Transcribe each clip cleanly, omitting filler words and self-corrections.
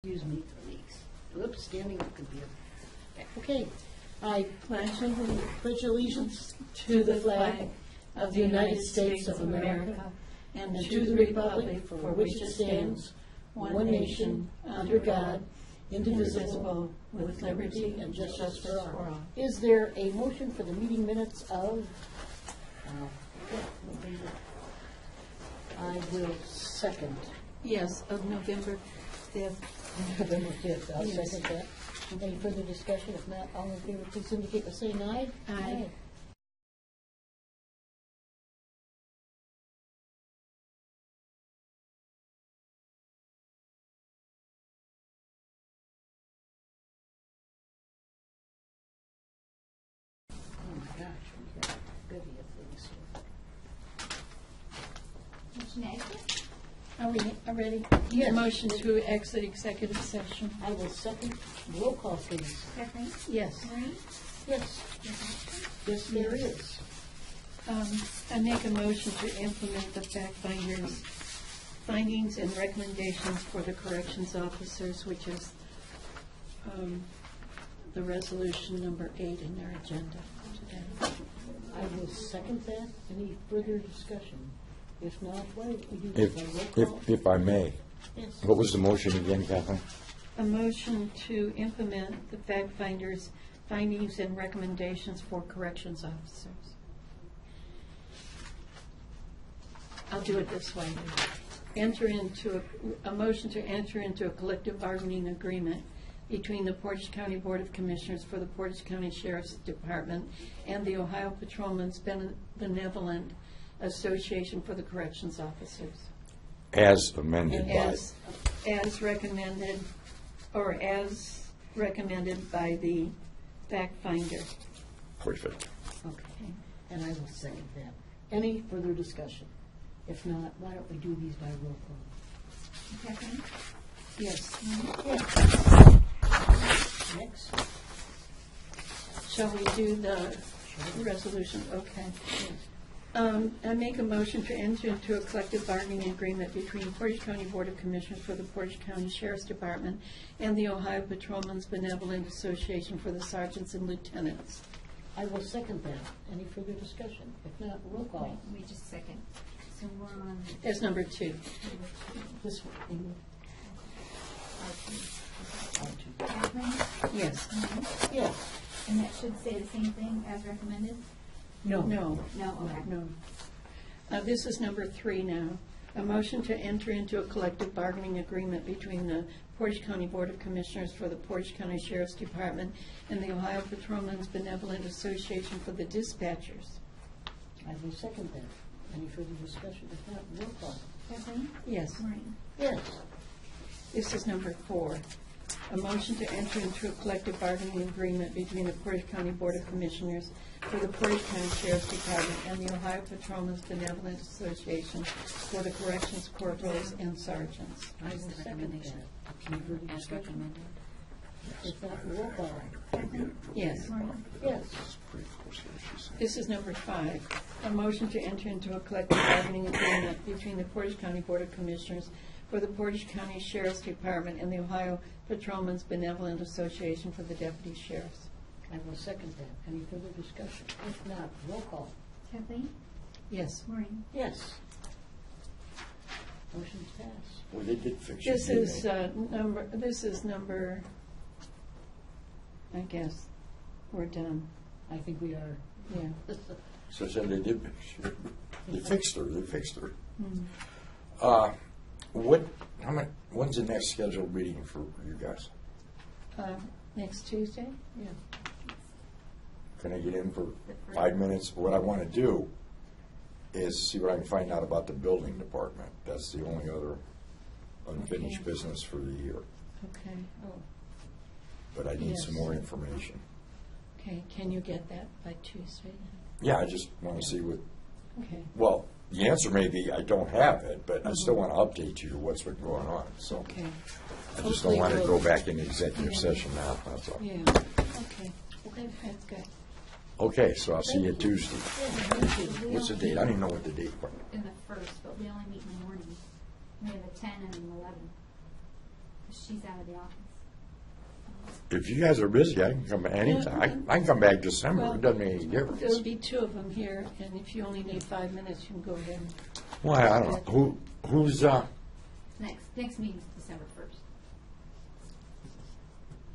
Excuse me for these. Whoops, standing up computer. Okay. I pledge allegiance to the flag of the United States of America and to the republic for which it stands, one nation, under God, indivisible, with liberty and justice for all. Is there a motion for the meeting minutes of November? I will second. Yes, of November 5th. November 5th, I'll second that. Any further discussion? If not, all in favor, please indicate by saying aye. Aye. Oh my gosh, we got a bevy of things here. Are we ready? Yes. Motion to exit executive session. I will second. Roll call, please. Kathleen? Yes. Maureen? Yes. Yes, there is. I make a motion to implement the fact finders' findings and recommendations for the corrections officers, which is the resolution number 8 in their agenda today. I will second that. Any further discussion? If not, why don't we do this by roll call? If I may, Yes. what was the motion again, Kathleen? A motion to implement the fact finders' findings and recommendations for corrections officers. I'll do it this way. Enter into a motion to enter into a collective bargaining agreement between the Portage County Board of Commissioners for the Portage County Sheriff's Department and the Ohio Patrolmen's Benevolent Association for the Corrections Officers. As amended by. As recommended, or as recommended by the fact finder. Perfect. Okay, and I will second that. Any further discussion? If not, why don't we do these by roll call? Kathleen? Yes. Next. Shall we do the resolution? Okay. I make a motion to enter into a collective bargaining agreement between Portage County Board of Commissioners for the Portage County Sheriff's Department and the Ohio Patrolmen's Benevolent Association for the Sergeants and Lieutenants. I will second that. Any further discussion? If not, roll call. Wait just a second. So we're on As number 2. This one. Amy. R2. Kathleen? Yes. Maureen? Yes. And that should say the same thing as recommended? No. No. No, okay. No. This is number 3 now. A motion to enter into a collective bargaining agreement between the Portage County Board of Commissioners for the Portage County Sheriff's Department and the Ohio Patrolmen's Benevolent Association for the Dispatchers. I will second that. Any further discussion? If not, roll call. Kathleen? Yes. Maureen? Yes. This is number 4. A motion to enter into a collective bargaining agreement between the Portage County Board of Commissioners for the Portage County Sheriff's Department and the Ohio Patrolmen's Benevolent Association for the Corrections Corporals and Sergeants. I will second that. Any further discussion? If not, roll call. Kathleen? Yes. Maureen? Yes. This is number 5. A motion to enter into a collective bargaining agreement between the Portage County Board of Commissioners for the Portage County Sheriff's Department and the Ohio Patrolmen's Benevolent Association for the Deputy Sheriffs. I will second that. Any further discussion? If not, roll call. Kathleen? Yes. Maureen? Yes. Motion's passed. Well, they did fix This is number, I guess, we're done. I think we are. Yeah. So said they did fix her. They fixed her. They fixed her. When's the next scheduled meeting for you guys? Next Tuesday? Yeah. Can I get in for 5 minutes? What I want to do is see what I can find out about the building department. That's the only other unfinished business for the year. Okay. Oh, But I need Yes. some more information. Okay, can you get that by Tuesday then? Yeah, I just want to see what, Okay. well, the answer may be I don't have it, but I still want to update you what's been going on. So Okay. I just don't want to go back into executive session now, that's all. Yeah, okay. Okay, that's good. Okay, so I'll see you Tuesday. thank you. What's the date? I don't even know what the date was. In the 1st, but we only meet in the morning. We have a 10 and an 11. The she's out of the office. If you guys are busy, I can come back anytime. I can come back December. Well, It doesn't make any There'll difference. be two of them here, and if you only need 5 minutes, you can go ahead. Well, I don't know. Who's, Next meeting's December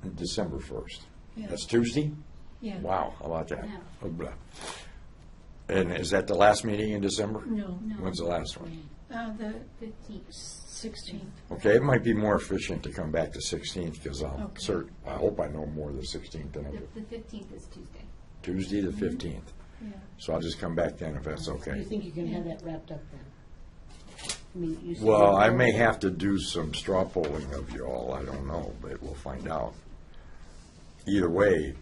1st. December 1st? Yeah. That's Tuesday? Yeah. Wow, how about that? Yeah. Oh, blah. And is that the last meeting in December? No, No. When's the last one? the 15th. 16th. Okay, it might be more efficient to come back to 16th, because Okay. I hope I know more the 16th than I do. The 15th is Tuesday. Tuesday, the 15th. Yeah. So I'll just come back then if that's Do you okay. think you can have that wrapped up then? I mean, you said Well, you're I may going- have to do some straw polling of you all, I don't know, but we'll find out. Either way,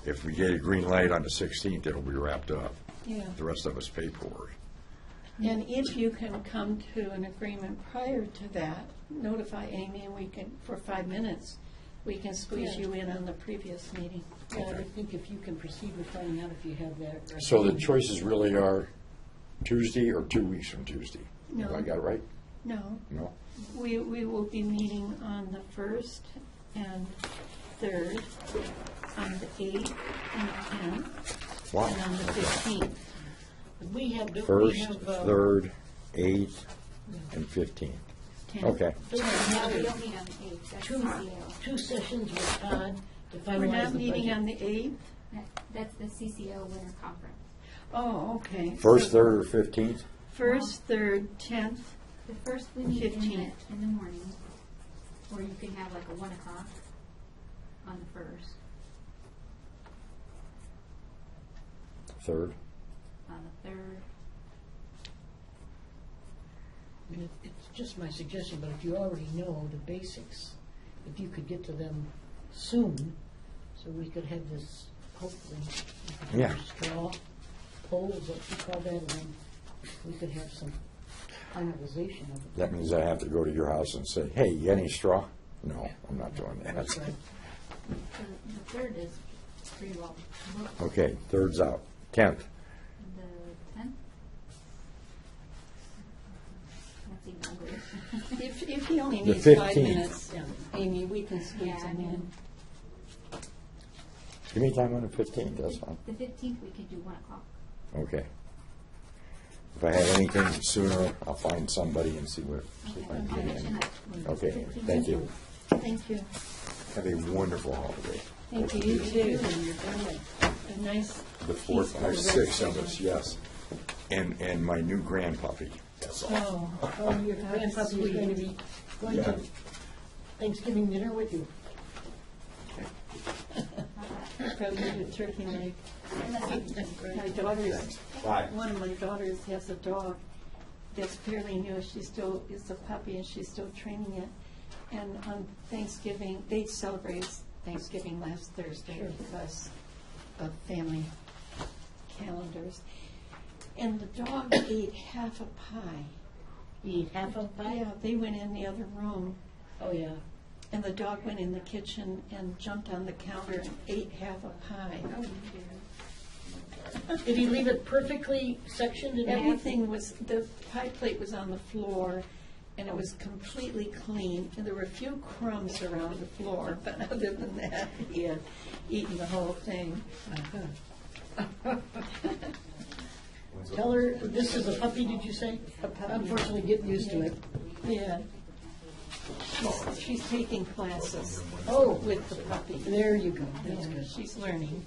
if we get a green light on the 16th, it'll be wrapped up. Yeah. The rest of us pay for it. And if you can come to an agreement prior to that, notify Amy, and we can, for 5 minutes, we can squeeze Yeah. you in on the previous meeting. Yeah, I think if you can proceed with finding out if you have that. So the choices really are Tuesday or 2 weeks from Tuesday? No. Have I got it right? No, No? we will be meeting on the 1st and 3rd, on the 8th and 10th, Wow. and on the 15th. We have, don't we First, have, 3rd, 8th, and 15th. 10th. Okay. don't we No, have we don't meet on the 8th. That's two, CCO. two sessions with Todd to finalize the budget? We're not meeting on the 8th? That's the CCO winter conference. Oh, okay. First, So 3rd, or 15th? 1st, 3rd, 10th, The first we meet in 15th. the morning, or you can have like a 1 o'clock on the 1st, 3rd? on the 3rd. I mean, it's just my suggestion, but if you already know the basics, if you could get to them soon, so we could have this, hopefully, we could Yeah. have straw polls, what you call that, and then we could have some finalization of it. That means I have to go to your house and say, hey, you got any straw? No, I'm not doing That's that. right. The 3rd is pretty well booked. Okay, 3rd's out. 10th, The 10th? That's even older. If he only The needs 5 15th. minutes, Amy, we can squeeze Yeah, him in. give me time on the 15th, that's fine. The 15th, we could do 1 o'clock. Okay. If I have anything sooner, I'll find somebody and see if I can I'll get let you in. know. Okay, thank you. Thank you. Have a wonderful holiday. Thank you, you too. A nice The fourth, peaceful there's rest 6 of of us, yes. And my new grandpuppy, that's all. Oh, Oh, your grandpuppy is going to be going to Yeah. Thanksgiving dinner with you. probably the turkey leg. My daughter's, Bye. one of my daughters has a dog that's fairly new. She still is a puppy and she's still training it. And on Thanksgiving, they celebrated Thanksgiving last Thursday because of family calendars. And the dog ate half a pie. You eat half of pie? Yeah, they went in the other room Oh, yeah. and the dog went in the kitchen and jumped on the counter and ate half a pie. Did he leave it perfectly sectioned in half? Everything was, the pie plate was on the floor, and it was completely clean, and there were a few crumbs around the floor, but other than that, he had eaten the whole thing. Tell her, this is a puppy, did you say? Unfortunately, get used to it. Yeah. She's taking classes Oh, with the puppy. there you go. That's Yeah, good. she's learning.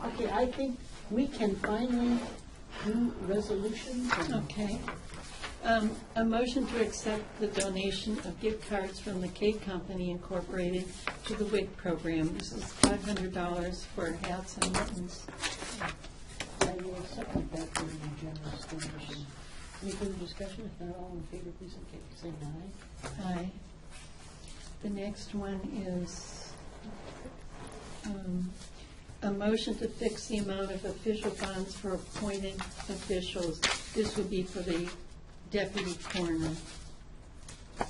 Okay, I think we can finally do resolutions. Okay. A motion to accept the donation of gift cards from the Cake Company Incorporated to the WIC program. This is $500 for hats and mittens. I will second that for your generous donation. Any further discussion? If not, all in favor, please indicate by saying aye. Aye. The next one is a motion to fix the amount of official bonds for appointed officials. This would be for the deputy coroner. All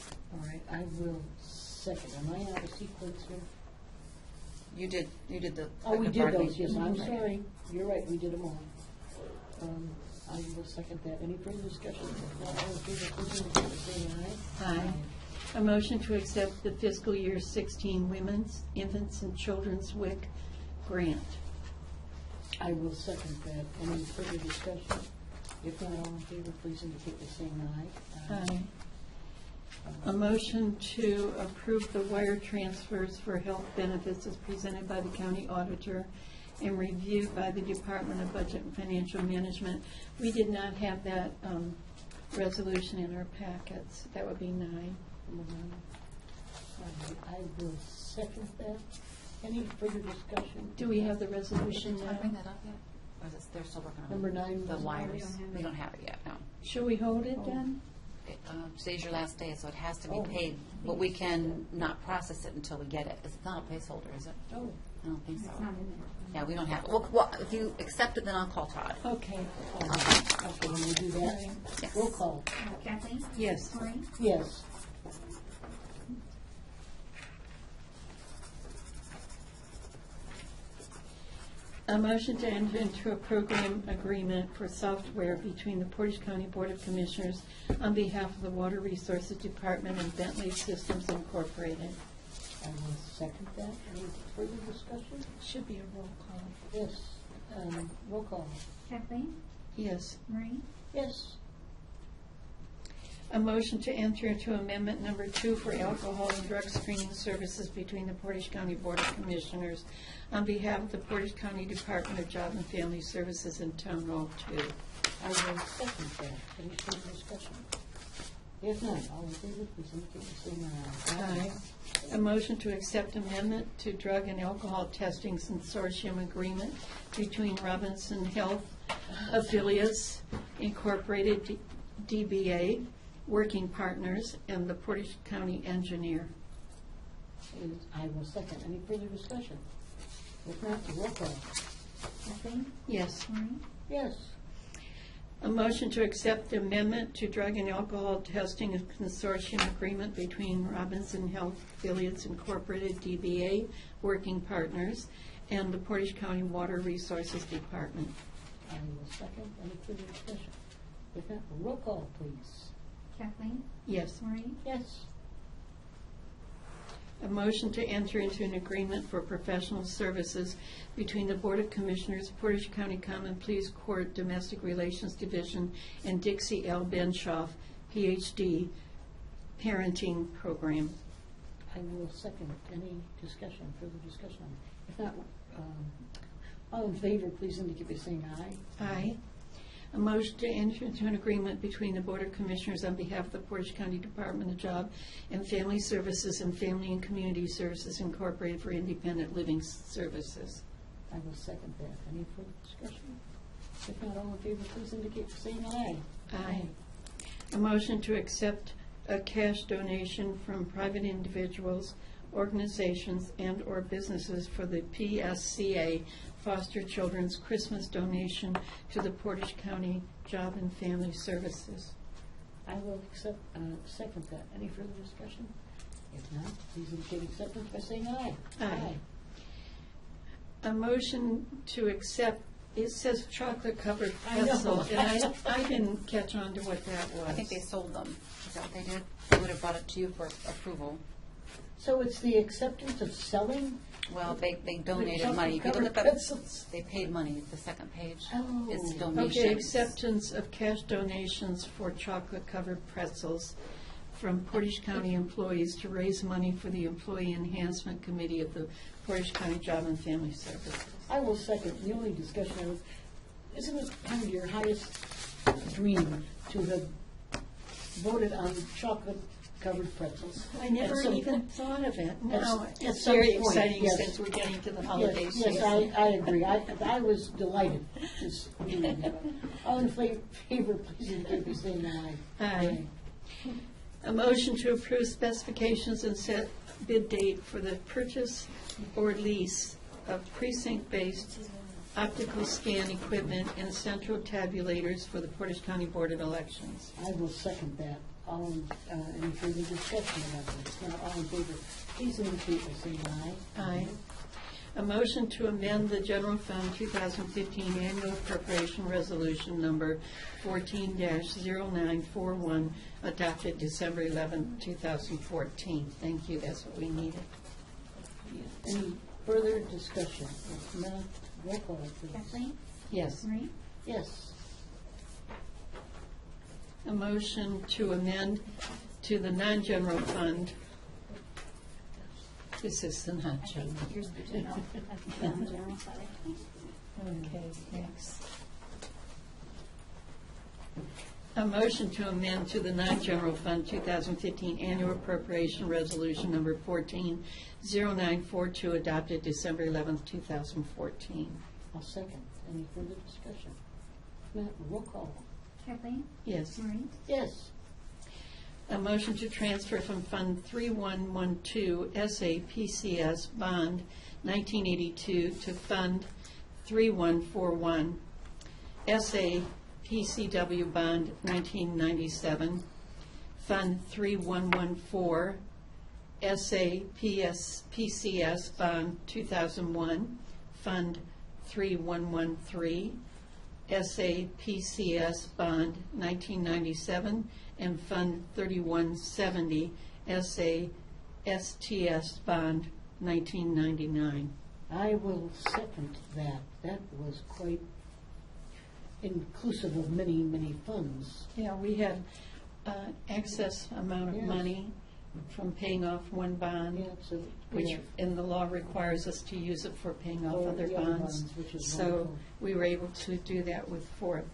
right, I will second. Am I out of sequence here? You did the. Oh, we second did part. those, yes, I'm Right. sorry. You're right, we did them all. I will second that. Any further discussion? If not, all in favor, please indicate by saying aye. Aye. A motion to accept the fiscal year 16 Women's, Infants, and Children's WIC grant. I will second that. Any further discussion? If not, all in favor, please indicate by saying aye. Aye. A motion to approve the wire transfers for health benefits as presented by the county auditor and reviewed by the Department of Budget and Financial Management. We did not have that resolution in our packets. That would be 9. I will second that. Any further discussion? Do we have the resolution Did I bring now? that up yet? Or is it, they're still working on it? Number 9 The was- wires. We don't have it yet, no. Should we hold it then? Today's your last day, so it has to be Oh. paid, but we can not process it until we get it. It's not a placeholder, is it? Oh, I don't think so. It's not in there. Yeah, we don't have it. Well, if you accept it, then I'll call Todd. Okay. okay, when we do that, Yes. roll call. Kathleen? Yes. Maureen? Yes. A motion to enter into a program agreement for software between the Portage County Board of Commissioners on behalf of the Water Resources Department and Bentley Systems Incorporated. I will second that. Any further discussion? Should be a roll call. Yes. Roll call. Kathleen? Yes. Maureen? Yes. A motion to enter into amendment number 2 for alcohol and drug screening services between the Portage County Board of Commissioners on behalf of the Portage County Department of Job and Family Services in Town Hall 2. I will second that. Any further discussion? If not, all in favor, please indicate by saying aye. Aye. A motion to accept amendment to drug and alcohol testing consortium agreement between Robinson Health Affiliates Incorporated, DBA, working partners, and the Portage County engineer. I will second. Any further discussion? If not, roll call. Kathleen? Yes. Maureen? Yes. A motion to accept amendment to drug and alcohol testing consortium agreement between Robinson Health Affiliates Incorporated, DBA, working partners, and the Portage County Water Resources Department. I will second. Any further discussion? If not, roll call, please. Kathleen? Yes. Maureen? Yes. A motion to enter into an agreement for professional services between the Board of Commissioners, Portage County Common Pleas Court Domestic Relations Division, and Dixie L. Benshoff, Ph.D., Parenting Program. I will second. Any discussion, further discussion? If not, all in favor, please indicate by saying aye. Aye. A motion to enter into an agreement between the Board of Commissioners on behalf of the Portage County Department of Job and Family Services and Family and Community Services Incorporated for Independent Living Services. I will second that. Any further discussion? If not, all in favor, please indicate by saying aye. Aye. A motion to accept a cash donation from private individuals, organizations, and/or businesses for the PSCA Foster Children's Christmas donation to the Portage County Job and Family Services. I will accept, second that. Any further discussion? If not, please indicate acceptance by saying aye. Aye. A motion to accept, it says chocolate-covered I know. pretzel, and I didn't catch on to what that was. I think they sold them. Is that what they did? They would have brought it to you for approval. So it's the acceptance of selling? Well, they donated money. If you Chocolate-covered look up, pretzels. they paid money, the second page. Oh. It's Okay, donations. acceptance of cash donations for chocolate-covered pretzels from Portage County employees to raise money for the Employee Enhancement Committee of the Portage County Job and Family Services. I will second. The only discussion I was, isn't it kind of your highest dream to have voted on chocolate-covered pretzels? I never At some- even thought of it. At No, at it's some very point, exciting yes. since we're getting to the holiday Yes, season. yes, I agree. I was delighted. Just reading that. All in favor, please indicate by saying aye. Aye. A motion to approve specifications and set bid date for the purchase or lease of precinct-based optical scan equipment and central tabulators for the Portage County Board of Elections. I will second that. Any further discussion about this? Now, all in favor, please indicate by saying aye. Aye. A motion to amend the General Fund 2015 Annual Appropriation Resolution Number 14-0941, adopted December 11, 2014. Thank you, that's what we needed. Any further discussion? If not, roll call, please. Kathleen? Yes. Maureen? Yes. A motion to amend to the non-general fund. This is the non-general. Here's the general. General side. Okay, thanks. A motion to amend to the non-general fund 2015 annual appropriation resolution number 140942, adopted December 11th, 2014. I'll second. Any further discussion? If not, roll call. Kathleen? Yes. Maureen? Yes. A motion to transfer from Fund 3112 SAPCS Bond 1982 to Fund 3141 SAPCW Bond 1997, Fund 3114 SAPCS Bond 2001, Fund 3113 SAPCS Bond 1997, and Fund 3170 SASTS Bond 1999. I will second that. That was quite inclusive of many, many funds. Yeah, we had excess amount of Yes. money from paying off one bond, Yeah, so, which, yeah. and the law requires us to use it for paying off For other the other bonds. bonds, which is So wonderful. we were able to do that with four of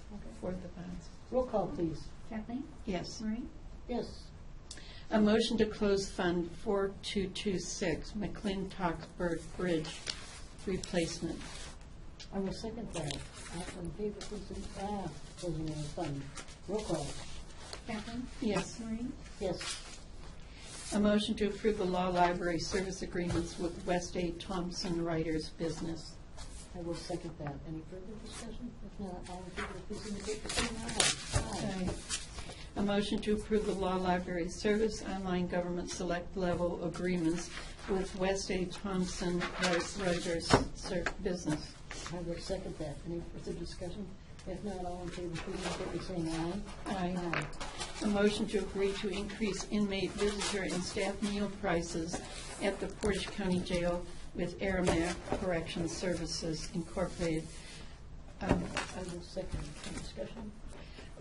the bonds. Roll call, please. Kathleen? Yes. Maureen? Yes. A motion to close Fund 4226, McLean-Toxburg Bridge replacement. I will second that. All in favor, please, closing of the fund. Roll call. Kathleen? Yes. Maureen? Yes. A motion to approve the law library service agreements with West A. Thompson Writers Business. I will second that. Any further discussion? If not, all in favor, please indicate by saying aye. A motion to approve the law library service online government select level agreements with West A. Thompson Writers Business. I will second that. Any further discussion? If not, all in favor, please indicate by saying aye. Aye. A motion to agree to increase inmate, visitor, and staff meal prices at the Portage County Jail with Aramac Corrections Services Incorporated. I will second. Any discussion?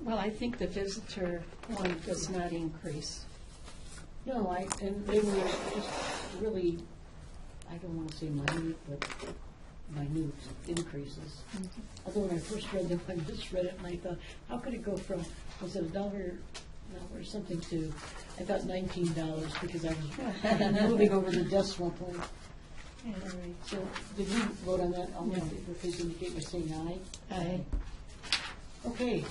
Well, I think the visitor one does not increase. No, and they were just really, I don't want to say minute, but minute increases. Although when I first read them, I just read it and I thought, how could it go from, was it $1 or something to, I thought $19 because I was moving over the decimal point. So, did we vote on that? All in favor, please indicate by saying aye. Aye. Okay.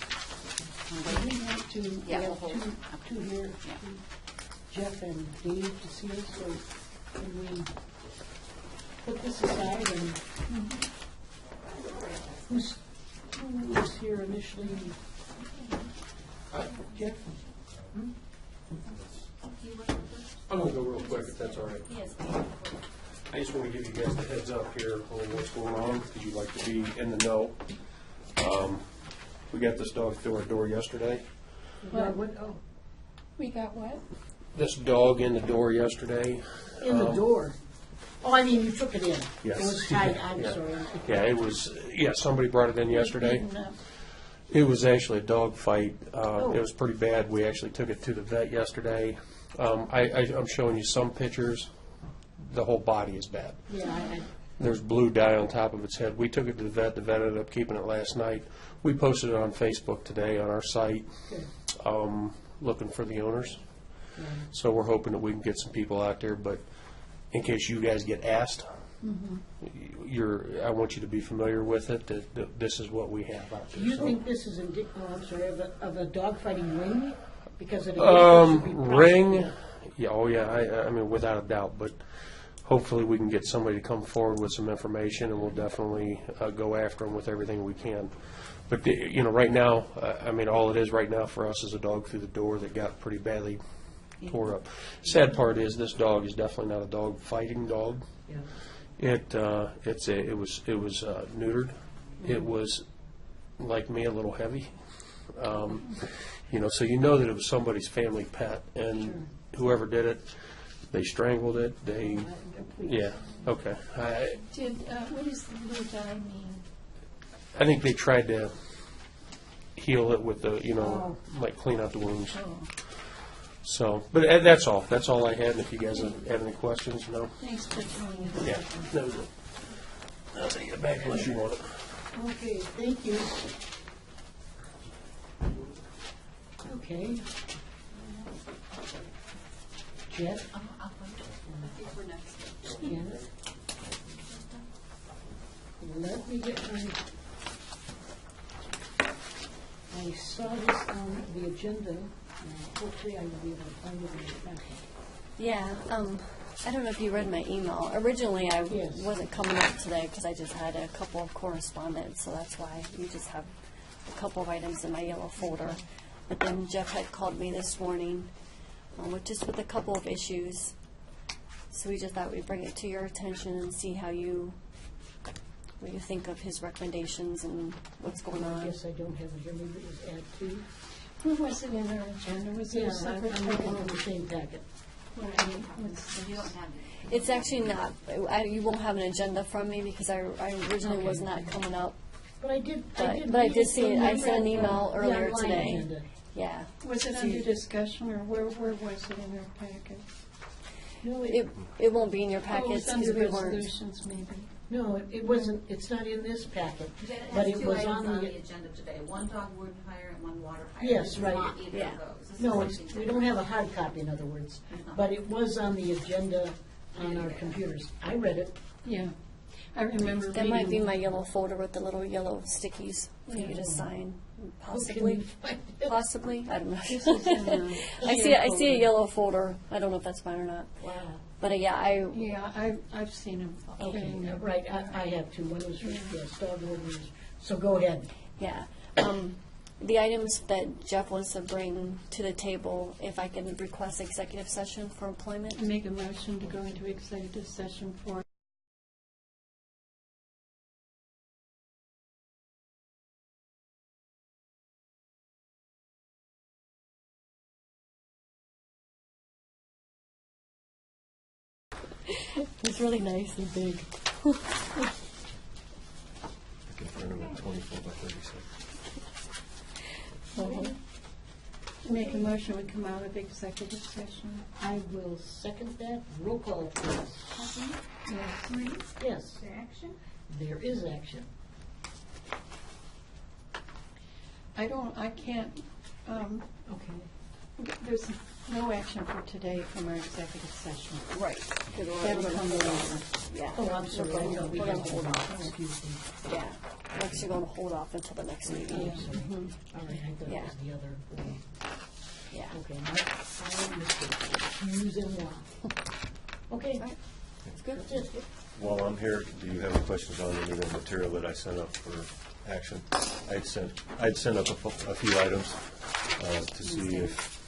We have to, we Yeah, have we'll hold. two here, Jeff and Dave to see us, so can we put this aside and who was here initially? Jeff? I'm going to go real quick if that's all right. Yes. I just want to give you guys the heads up here on what's going on because you'd like to be in the know. We got this dog through our door yesterday. Oh, We got what? This dog in the door yesterday. in the door. Oh, I mean, you took it in. Yes. It was tied, I'm Yeah. sorry. Yeah, it was. Yeah, somebody brought it in yesterday. Beaten up. It was actually a dog fight. Oh. It was pretty bad. We actually took it to the vet yesterday. I'm showing you some pictures. The whole body is bad. Yeah, There's blue dye on top of its head. We took it to the vet. The vet ended up keeping it last night. We posted it on Facebook today on our site, good. looking for the owners. Yeah. So we're hoping that we can get some people out there. But in case you guys get asked, I want you to be familiar with it. That this is what we have out Do there. you So- think this is I'm sorry, of a dogfighting ring? Because it should be Ring, prosecuted. yeah, oh yeah, I mean, without a doubt, but hopefully we can get somebody to come forward with some information, and we'll definitely go after them with everything we can. But, right now, I mean, all it is right now for us is a dog through the door that got pretty badly tore up. Sad part is, this dog is definitely not a dog fighting dog. Yeah. It was neutered. It was, like me, a little heavy. So you know that it was somebody's family pet, and whoever did it, they strangled it. Yeah, okay. What does the blue dye mean? I think they tried to heal it with like clean out the wounds. Oh, So, but that's all. That's all I had. If you guys have any questions, no. thanks for telling us. Yeah, that was it. I'll take it back unless you want it. Okay, thank you. Okay. Jeff? Scan it. Let me get my, I saw this on the agenda. Hopefully I will be able to find it in the packet. Yeah, I don't know if you read my email. Originally, I Yes. wasn't coming up today because I just had a couple of correspondence, so that's why you just have a couple of items in my yellow folder. But then Jeff had called me this morning with a couple of issues. So we just thought we'd bring it to your attention and see what you think of his recommendations and what's going I on. guess I don't have it here. Maybe it was add two. Who was it in our agenda? Was it Yeah, a I'm separate looking one? in the same packet. So you don't have it. It's actually not. You won't have an agenda from me because I originally was not coming up. But I did. But I read did it see it. in I the sent an red, email the earlier online today. agenda. Yeah. Was it under discussion, or where was it in our packet? No, It won't be in your Oh, it packets was because under we weren't. resolutions, maybe. no, it wasn't. It's not in this packet. It But has it two was items on on the. the agenda today, one dogwood hire and one water hire. Yes, This is right. not either Yeah. of those. This is No, something we don't have a hard copy, in other words. But it was on the agenda on our computers. I read it. Yeah. I remember That might be reading. my yellow folder with the little yellow stickies for you to sign. How can we Possibly. find it? Possibly. I don't know. This is in the I see a yellow folder. I don't know if that's mine or not. Wow. But Yeah, I've seen him. Okay, right, I have two. One was for, yes, dogwood was, so go ahead. yeah. The items that Jeff wants to bring to the table, if I can request executive session for employment. Make a motion to go into executive session for It's really nice and big. I can print them in 24 by 36. make a motion to come out of executive session. I will second that. Roll call, please. Yes. Yes, Is there action? there is action. I can't, Okay. there's no action for today from our executive session. Right. That'll come later. Yeah. Oh, I'm sorry. We're No, we going have to to hold off. Excuse me. Yeah. We're actually going to hold off until the next meeting. All right, I thought it Yeah. was the other. Yeah. Okay, my mistake. Use and one. Okay, It's good. that's it. While I'm here, do you have any questions on any of the material that I sent up for action? I'd sent up a few items to see if,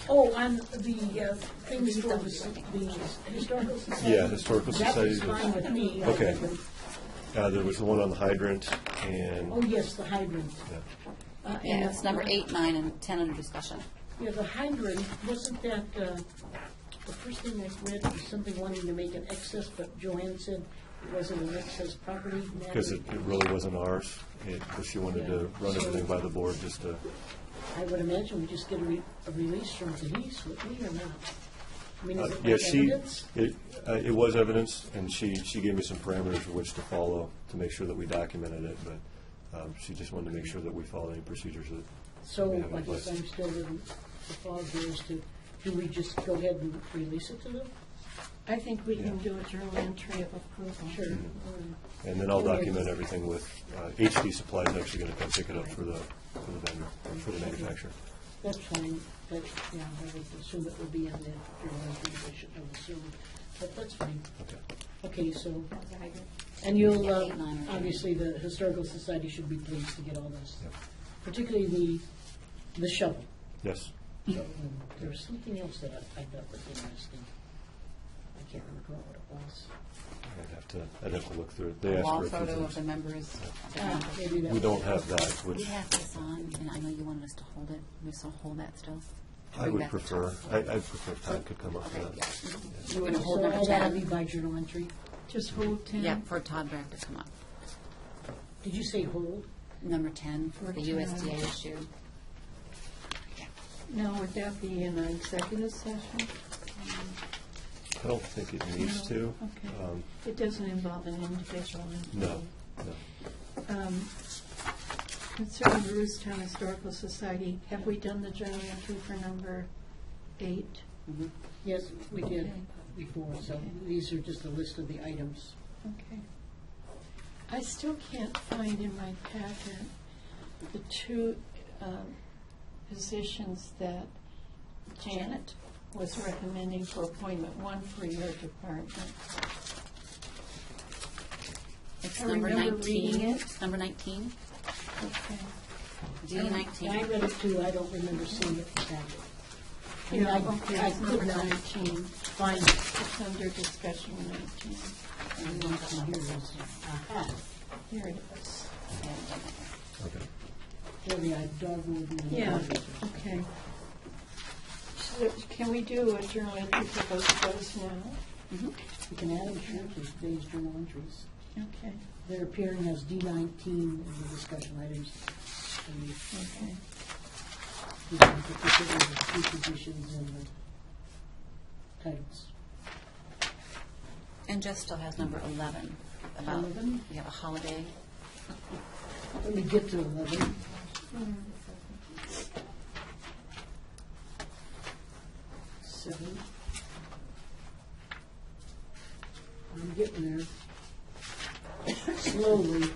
Oh, on the things for the historical society? yeah, historical society. That was fine with me. Okay. There was the one on the hydrant and, Oh, yes, the hydrant. yeah. Yeah, And it's number 8, 9, and 10 under discussion. Yeah, the hydrant, wasn't that, the first thing I read was something wanting to make an excess, but Joanne said it wasn't an excess property. Because it really wasn't ours. She wanted to run everything by the board just to, I would imagine we just get a release from Denise, would we, or not? I mean, is it yeah, like she, evidence? it was evidence, and she gave me some parameters for which to follow to make sure that we documented it, but she just wanted to make sure that we followed any procedures that So we have I in guess place. I'm still in the fog here as to, do we just go ahead and release it to them? I think we can Yeah. do a journal entry of approval. Sure. And then I'll document everything with, HD Supply is actually going to come pick it up for the vendor, or for the manufacturer. That's fine, but, yeah, I would assume it would be in the journal entry, I should have assumed, but that's fine. Okay. Okay, so, That was a hydrant. and you'll, Yeah, 8, 9, or 10. obviously, the Historical Society should be pleased to get all this, Yep. particularly the shovel. Yes. So, there was something else that I thought was interesting. I can't recall what it was. I'd have to look through it. They A asked wall for a few photo of things. the members. Maybe that We would- don't have that, We which have this on, and I know you wanted us to hold it. We still hold that still. I Bring would back the prefer. top. I'd prefer Todd could come up Okay, with that. yeah. You want to hold So number all that'll be 10? by journal entry. Just hold 10. Yeah, for Todd Drag to come up. Did you say hold? Number 10 for the 10. USDA issue. Now, would that be in an executive session? I don't think it needs to. Okay. It doesn't involve an individual. No, no. Concerning the Roostown Historical Society, have we done the journal entry for number 8? Yes, we did Okay. before, so Okay. these are just a list of the items. Okay. I still can't find in my packet the two positions that Janet was recommending for appointment, one for your department. It's I number remember reading 19. it. Number 19. Okay. D19. I read it too, I don't remember seeing it in the packet. Yeah, I okay, it's could number not 19. find it. It's under discussion 19. And then here it is. Aha, Here it is. Okay. there the dog will be. in the Yeah, dog. okay. So can we do a journal entry for both of those now? You can add them, sure, to today's journal entries. Okay, They're appearing as D19 in the discussion items. And okay. you can particularly the two positions and the titles. And Jeff still has number 11. About 11? you have a holiday. Let me get to 11. Seven. I'm getting there. Slowly.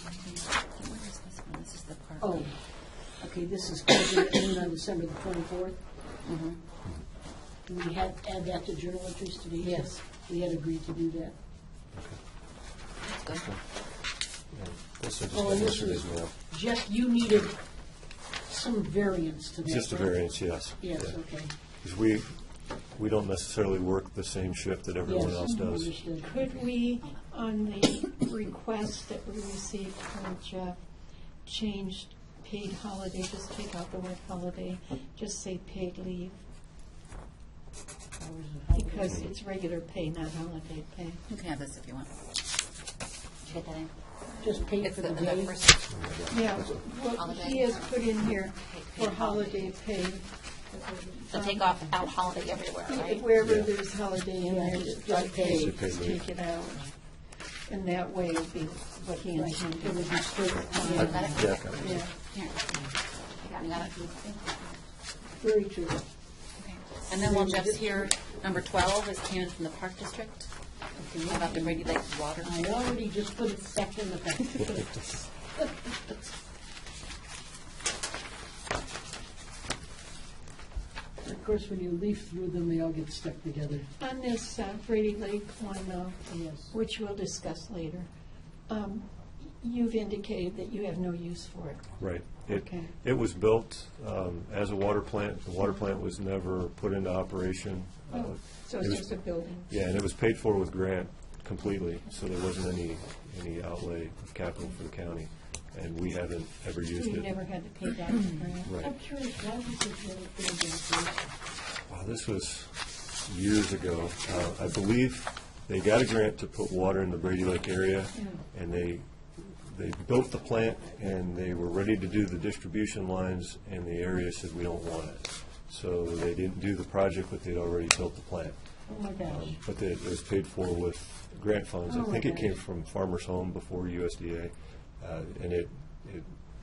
What is this one? This is the park. Oh, okay, this is closing at noon on December the 24th. Do we add that to journal entries today? Yes. We had agreed to do that. That's good. Yeah, this is Oh, and this yesterday's is, mail. Jeff, you needed some variance to that. Just a right? variance, yes. Yes, Yeah. okay. Because we don't necessarily work the same shift that everyone Yes, else does. understood. Could we, on the request that we received from Jeff, change paid holiday, just take out the word holiday, just say paid leave, Hours of holiday. because it's regular pay, not holiday pay. You can have this if you want. Did you get that in? Just paid It's for the the day. first. Yeah, well, he has put in here for holiday pay. So take off out holiday everywhere, right? Wherever Yeah. there's holiday in Yeah, there, just just pay. pay, Just pay just leave. take it out. And that way it'll be what he Right, it intended. would be straight. You got it? Yeah, got it. Yeah. Here. You got it? Very true. Okay. And then while Jeff's here, number 12 is came in from the Park District. How about the Brady Lake water? I already just put it back in the packet. Of course, when you leaf through them, they all get stuck together. On this Brady Lake one, Yes. which we'll discuss later, you've indicated that you have no use for it. Right. Okay. It was built as a water plant. The water plant was never put into operation. So it it's was- just a building. Yeah, and it was paid for with grant completely, so there wasn't any outlay of capital for the county, and we haven't ever So used you it. never had to pay back the grant. Right. I'm curious, why was it really big? Wow, this was years ago. I believe they got a grant to put water in the Brady Lake area, and they built the plant, and they were ready to do the distribution lines, and the area said, we don't want it. So they didn't do the project, but they'd already built the plant. Oh, my gosh. But it was paid for with grant funds. I Oh, think it okay. came from Farmers Home before USDA, and it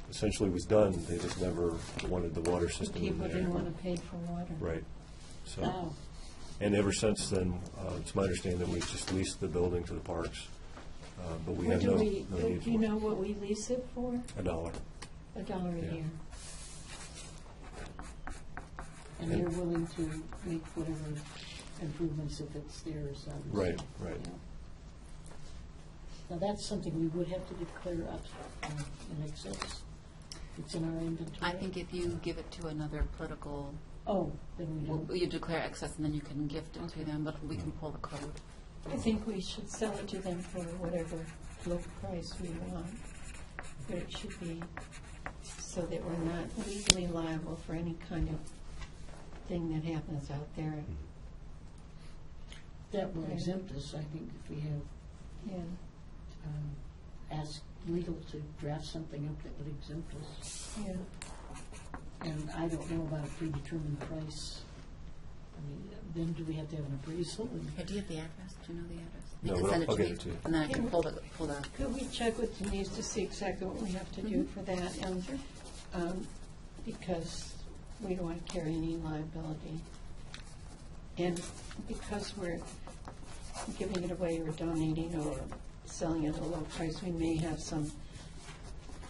essentially was done. They just never wanted the water system in People there. didn't want to pay for water. Right. So, Wow. and ever since then, it's my understanding that we've just leased the building to the parks, but we What have do no we, no need do you for know what we lease it for? $1. $1 a Yeah. year. And you're willing to make whatever improvements if it's there or something. Right, right. Now, that's something we would have to declare up in excess. It's in our inventory. I think if you give it to another political Oh, then we Well, don't. you declare excess and then you can gift it to them, but we can pull the code. I think we should sell it to them for whatever low price we want, but it should be so that we're not legally liable for any kind of thing that happens out there. That will exempt us, I think, if we have Yeah. asked legal to draft something up that would exempt us. Yeah. And I don't know about a predetermined price. I mean, then do we have to have an appraisal? Here, do you have the address? Do you know the address? No, You can but send I'll to get me, it to you. and then I can pull the. Could we check with Denise to see exactly what we have to do for that? And because we don't want to carry any liability. And because we're giving it away or donating or selling it at a low price, we may have some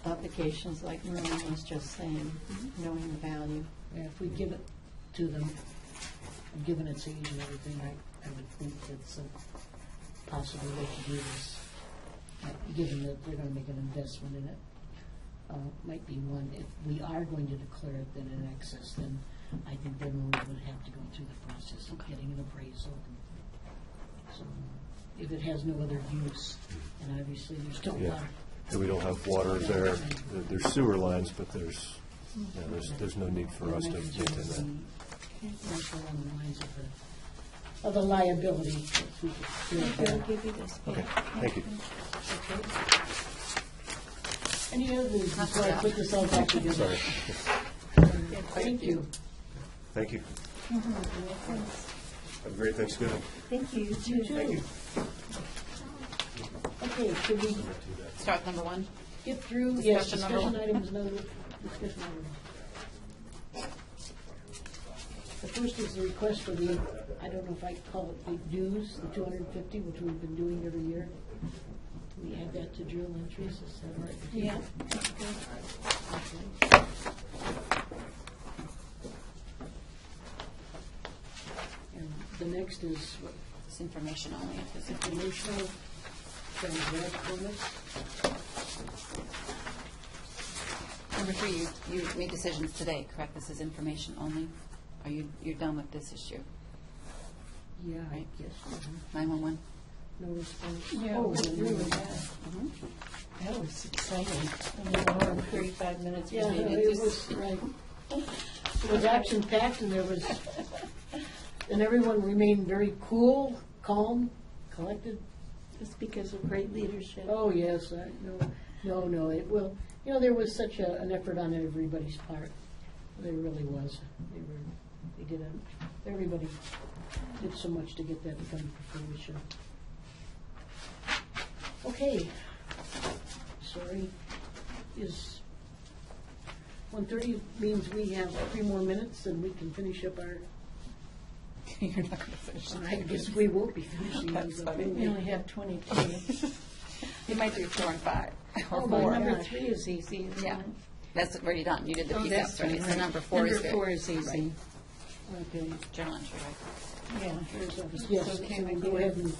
obligations like Maureen was just saying, knowing the value. Yeah, if we give it to them, and given its age and everything, I would think that's a possible way to do this. Given that they're gonna make an investment in it, might be one. If we are going to declare it then in excess, then I think then we would have to go through the process of getting an appraisal. So if it has no other use, and obviously there's no Yeah. water. And we don't have water there. There's sewer lines, but there's no need for us to maintain that. That's along the lines of the liability. If we could do I'll that. give you this. Okay, thank you. Okay. Any others before I put this all back together? Sorry. Thank you. Thank you. Have a great Thanksgiving. Thank you. You too. Okay, should we Start with number one. get through? Discussion Yes, number discussion one. items, no discussion items. The first is the request for the, I don't know if I call it the dues, the 250, which we've been doing every year. We add that to journal entries, is that right? Yeah. Okay. And the next is what, It's information only. It's informational, transact permits. Number three, you made decisions today, correct? This is information only? Are you're done with this issue? Yeah, I Right. guess. 911? No response. Yeah, Oh, we no, were no. there. That was exciting. An hour and 35 minutes. we Yeah, needed it to- was, right. It was action packed and there was, and everyone remained very cool, calm, collected. Just because of great leadership. Oh, yes, no, it will, there was such an effort on everybody's part. There really was. Everybody did so much to get that to come to fruition. Okay. Sorry. Is 1:30 means we have 3 more minutes and we can finish up our, You're not going to finish I guess we won't be finishing That's these. funny. We only have 22. You might do 4 and 5, or Oh, my 4. Number gosh. 3 is easy, isn't Yeah. it? That's already done. You did the Oh, PSAPs already. So right. number 4 is Number good. 4 is easy. Okay. Journal entry, right? Yeah. Yes, Okay, so we go do. ahead and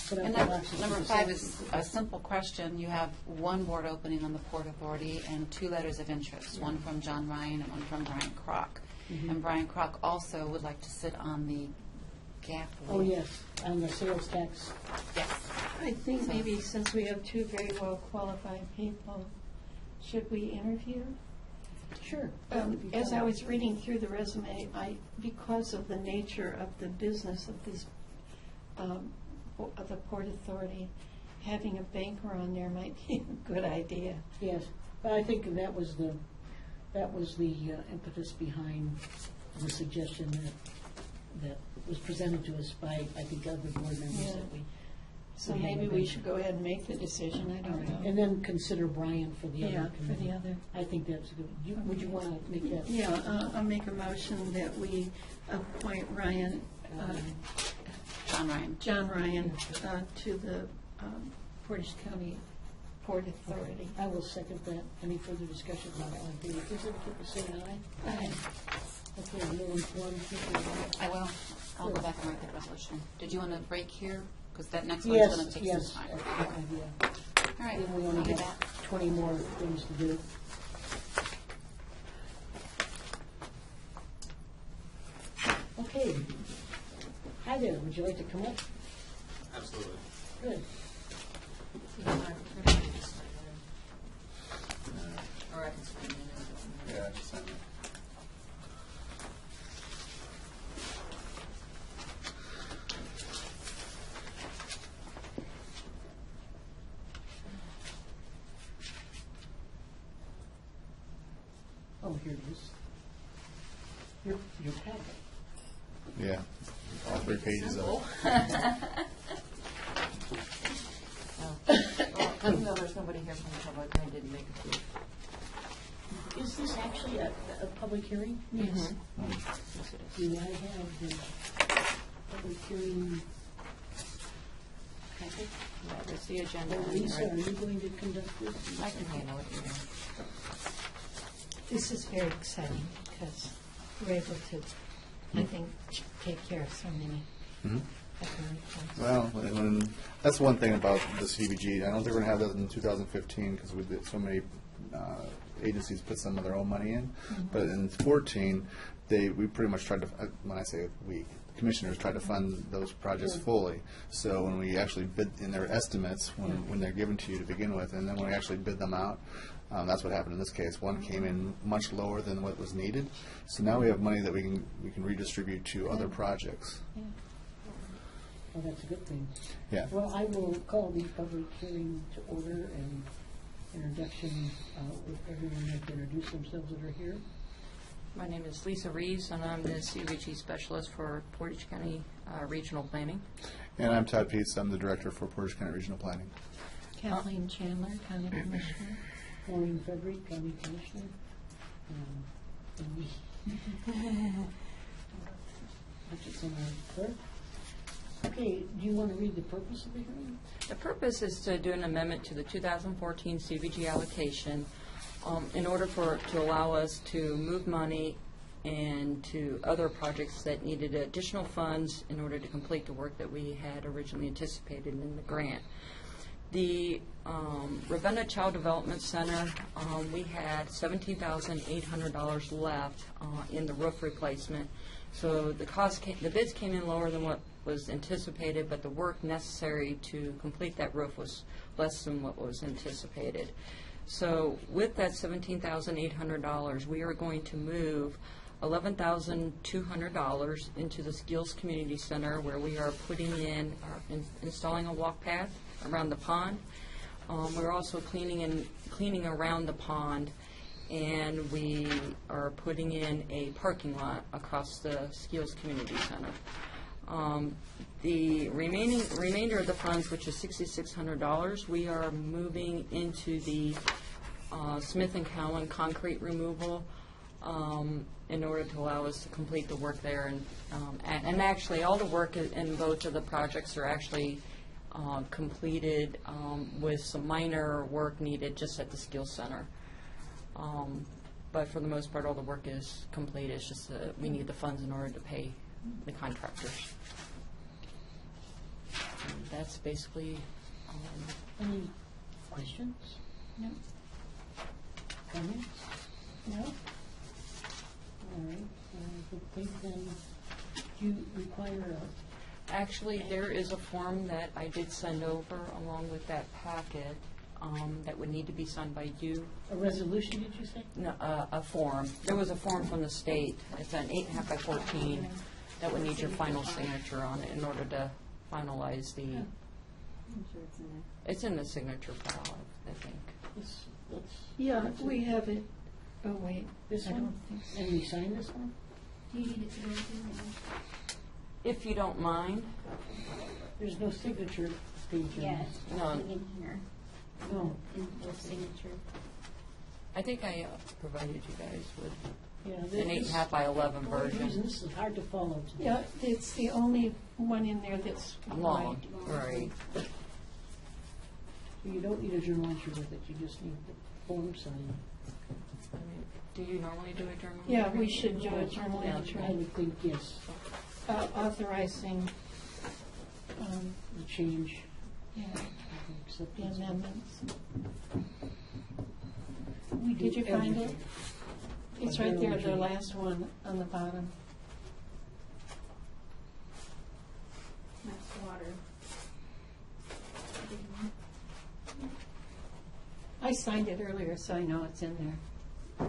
put up And the boxes. number 5 is a simple question. You have 1 board opening on the Port Authority and 2 letters of interest, one from John Ryan and one from Brian Kroc. And Brian Kroc also would like to sit on the GAP. Oh, yes, on the sales tax. Yes. I think maybe since we have 2 very well qualified people, should we interview? Sure. that would be As fine. I was reading through the resume, because of the nature of the business of this, of the Port Authority, having a banker on there might be a good idea. Yes, but I think that was the impetus behind the suggestion that was presented to us by, I think, other board members Yeah. that we. So we have maybe a we banker. should go ahead and make the decision, I All don't right, know. and then consider Brian for the Yeah, other for the committee. other. I think that's good. Would you want to make that? Yeah, I'll make a motion that we appoint Ryan, John Ryan. John Ryan, to the Portage County Port Authority. I will second that. Any further discussion on all in favor? Please indicate by saying aye. Aye. Okay, no informed people. I will. I'll go back and write that resolution. Did you want to break here? Because that next one's going to take Yes, some time. yeah. All right, And we I'll only do have that. 20 more things to do. Okay. Hi there, would you like to come up? Absolutely. Good. Or I can spend it. Yeah, just send it. Oh, here it is. Your packet. Yeah, all 3 pages of it. Even though there's nobody here from the public, I didn't make a few. Is this actually a public hearing? Yes. Do I have the public hearing packet? Yeah, there's the agenda. Oh, Lisa, are you going to conduct this? I can handle it, you know. This is very exciting because we're able to, I think, take care of so many economic points. Well, that's one thing about the CBG. I don't think we're going to have that in 2015 because we did so many agencies put some of their own money in. But in 2014, we pretty much tried to, when I say we, commissioners tried to fund those projects fully. So when we actually bid in their estimates, when they're given to you to begin with, and then when we actually bid them out, that's what happened in this case. One came in much lower than what was needed. So now we have money that we can redistribute to other projects. Well, that's a good thing. Yeah. Well, I will call the public hearing to order and introduction with everyone that can introduce themselves that are here. My name is Lisa Reeves, and I'm the CVG specialist for Portage County Regional Planning. And I'm Todd Peets. I'm the director for Portage County Regional Planning. Kathleen Chandler, County Commissioner. Maureen Frederick, County Commissioner. And me. Hutchinson, our clerk. Okay, do you want to read the purpose of the hearing? The purpose is to do an amendment to the 2014 CVG allocation in order to allow us to move money and to other projects that needed additional funds in order to complete the work that we had originally anticipated in the grant. The Ravenna Child Development Center, we had $17,800 left in the roof replacement. So the bids came in lower than what was anticipated, but the work necessary to complete that roof was less than what was anticipated. So with that $17,800, we are going to move $11,200 into the Skills Community Center, where we are putting in, installing a walk path around the pond. We're also cleaning around the pond, and we are putting in a parking lot across the Skills Community Center. The remainder of the funds, which is $6,600, we are moving into the Smith & Cowan concrete removal in order to allow us to complete the work there. And actually, all the work in both of the projects are actually completed with some minor work needed just at the Skills Center. But for the most part, all the work is complete. It's just that we need the funds in order to pay the contractors. And that's basically Any questions? No? Comments? No? All right, I think then you require Actually, there is a form that I did send over along with that packet that would need to be signed by you. a resolution, did you say? No, a form. There was a form from the state. It's an 8.5 by 14 that would need your final signature on it in order to finalize the. I'm sure it's in there. It's in the signature file, I think. Let's, Yeah, we have it. Oh, wait. This I one? don't think so. and we sign this one? Do you need it to go through? If you don't mind. There's no signature page on Yes, this. No. in here, No. in the signature. I think I provided you guys with Yeah, an 8.5 by 11 For whatever reason, version. this is hard to follow today. Yeah, it's the only one in there that's Long, wide. right. So you don't need a journal entry with it, you just need the form signed. I mean, do you normally do a journal? Yeah, we should do a journal I entry would think, yes, authorizing the change, yeah, the acceptance. amendments. We do Did you find it? everything. It's right there, the last one on the bottom. I signed it earlier, so I know it's in there.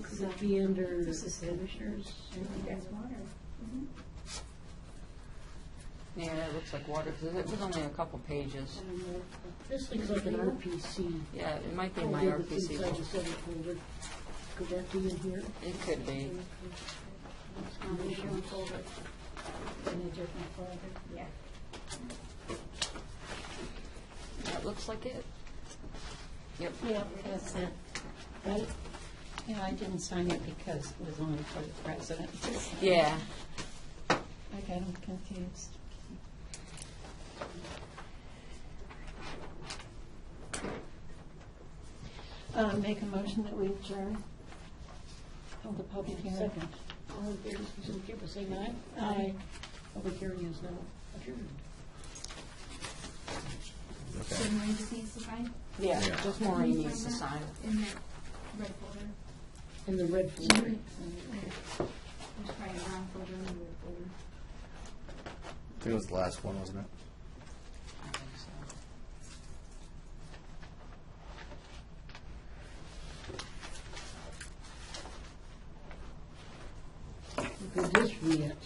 Could that be under This is commissioners? That's water. Yeah, it looks like water, because it was only a couple pages. This looks like an RPC. Yeah, it might be Oh, my yeah, it's RPC. inside the seven folder. Could that be in here? It could be. Commission folder. In a different folder. Yeah. That looks like it. Yep. Yeah, that's it. Right? Yeah, I didn't sign it because it was only for the president. Yeah. I got him confused. Make a motion that we adjourn. Hold the public hearing. Second. All in favor, please indicate by saying aye. Aye. Public hearing is now adjourned. So Maureen just needs to sign Yeah, just Maureen needs to sign. in that red folder. In the red folder. There's probably a brown folder in the red folder. I think it was the last one, wasn't it? I think so. Could this be it?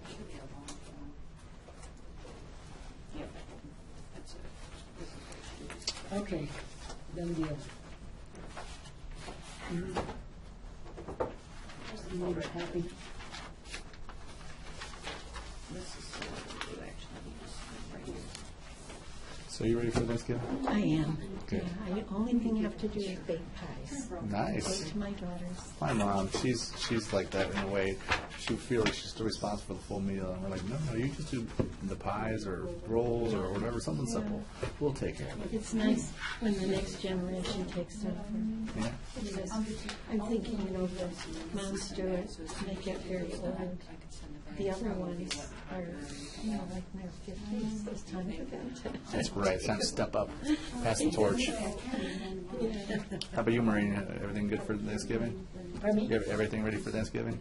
Should be a long form. Yep. That's it. Okay, done deal. You need a copy? This is you actually need to sign right here. So you ready for Thanksgiving? I am. Okay. Yeah, the only thing you have to do is bake pies. Nice. Bake to my daughters. My mom, she's like that in a way. She feels like she's still responsible for the full meal, and we're like, no, you just do the pies or rolls or whatever, something simple. We'll take care of it. It's nice when the next generation takes over. Yeah. Because I'm thinking, the moms do it, they get very old. The other ones are, like in their fifties, it's time for them to. That's right. It's time to step up, pass the torch. How about you, Maureen? Everything good for Thanksgiving? Pardon me? You have everything ready for Thanksgiving?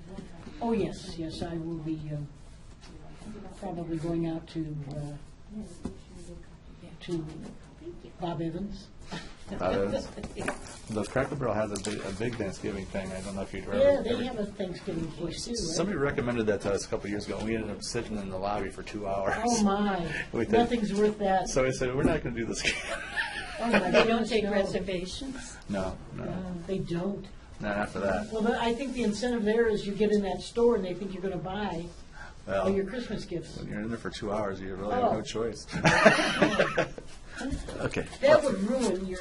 Oh, yes, yes, I will be probably going out to Bob Evans. The Cracker Barrel has a big Thanksgiving thing. I don't know if you've ever. Yeah, they have a Thanksgiving feast too, right? Somebody recommended that to us a couple of years ago, and we ended up sitting in the lobby for 2 hours. Oh, my, We think- nothing's worth that. So I said, we're not going to do this again. Oh, my They don't goodness, take no. reservations. No, They don't. not after that. Well, but I think the incentive there is you get in that store and they think you're going to buy all your Well, Christmas gifts. when you're in there for 2 hours, you really have Oh. no choice. Okay. That would ruin your,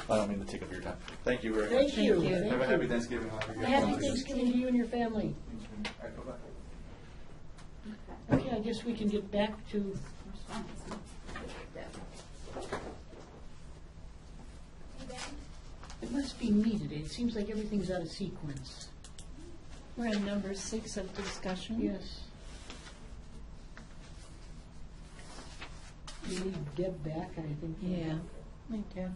I don't mean to take up your time. Thank you very much. thank you. you. Have a happy Thanksgiving. Happy Thanksgiving to you and your family. All right, bye-bye. Okay, I guess we can get back to, it must be me today. It seems like everything's out of sequence. We're on number 6 of discussion. Yes. We need Deb back, I think. Yeah, thank you.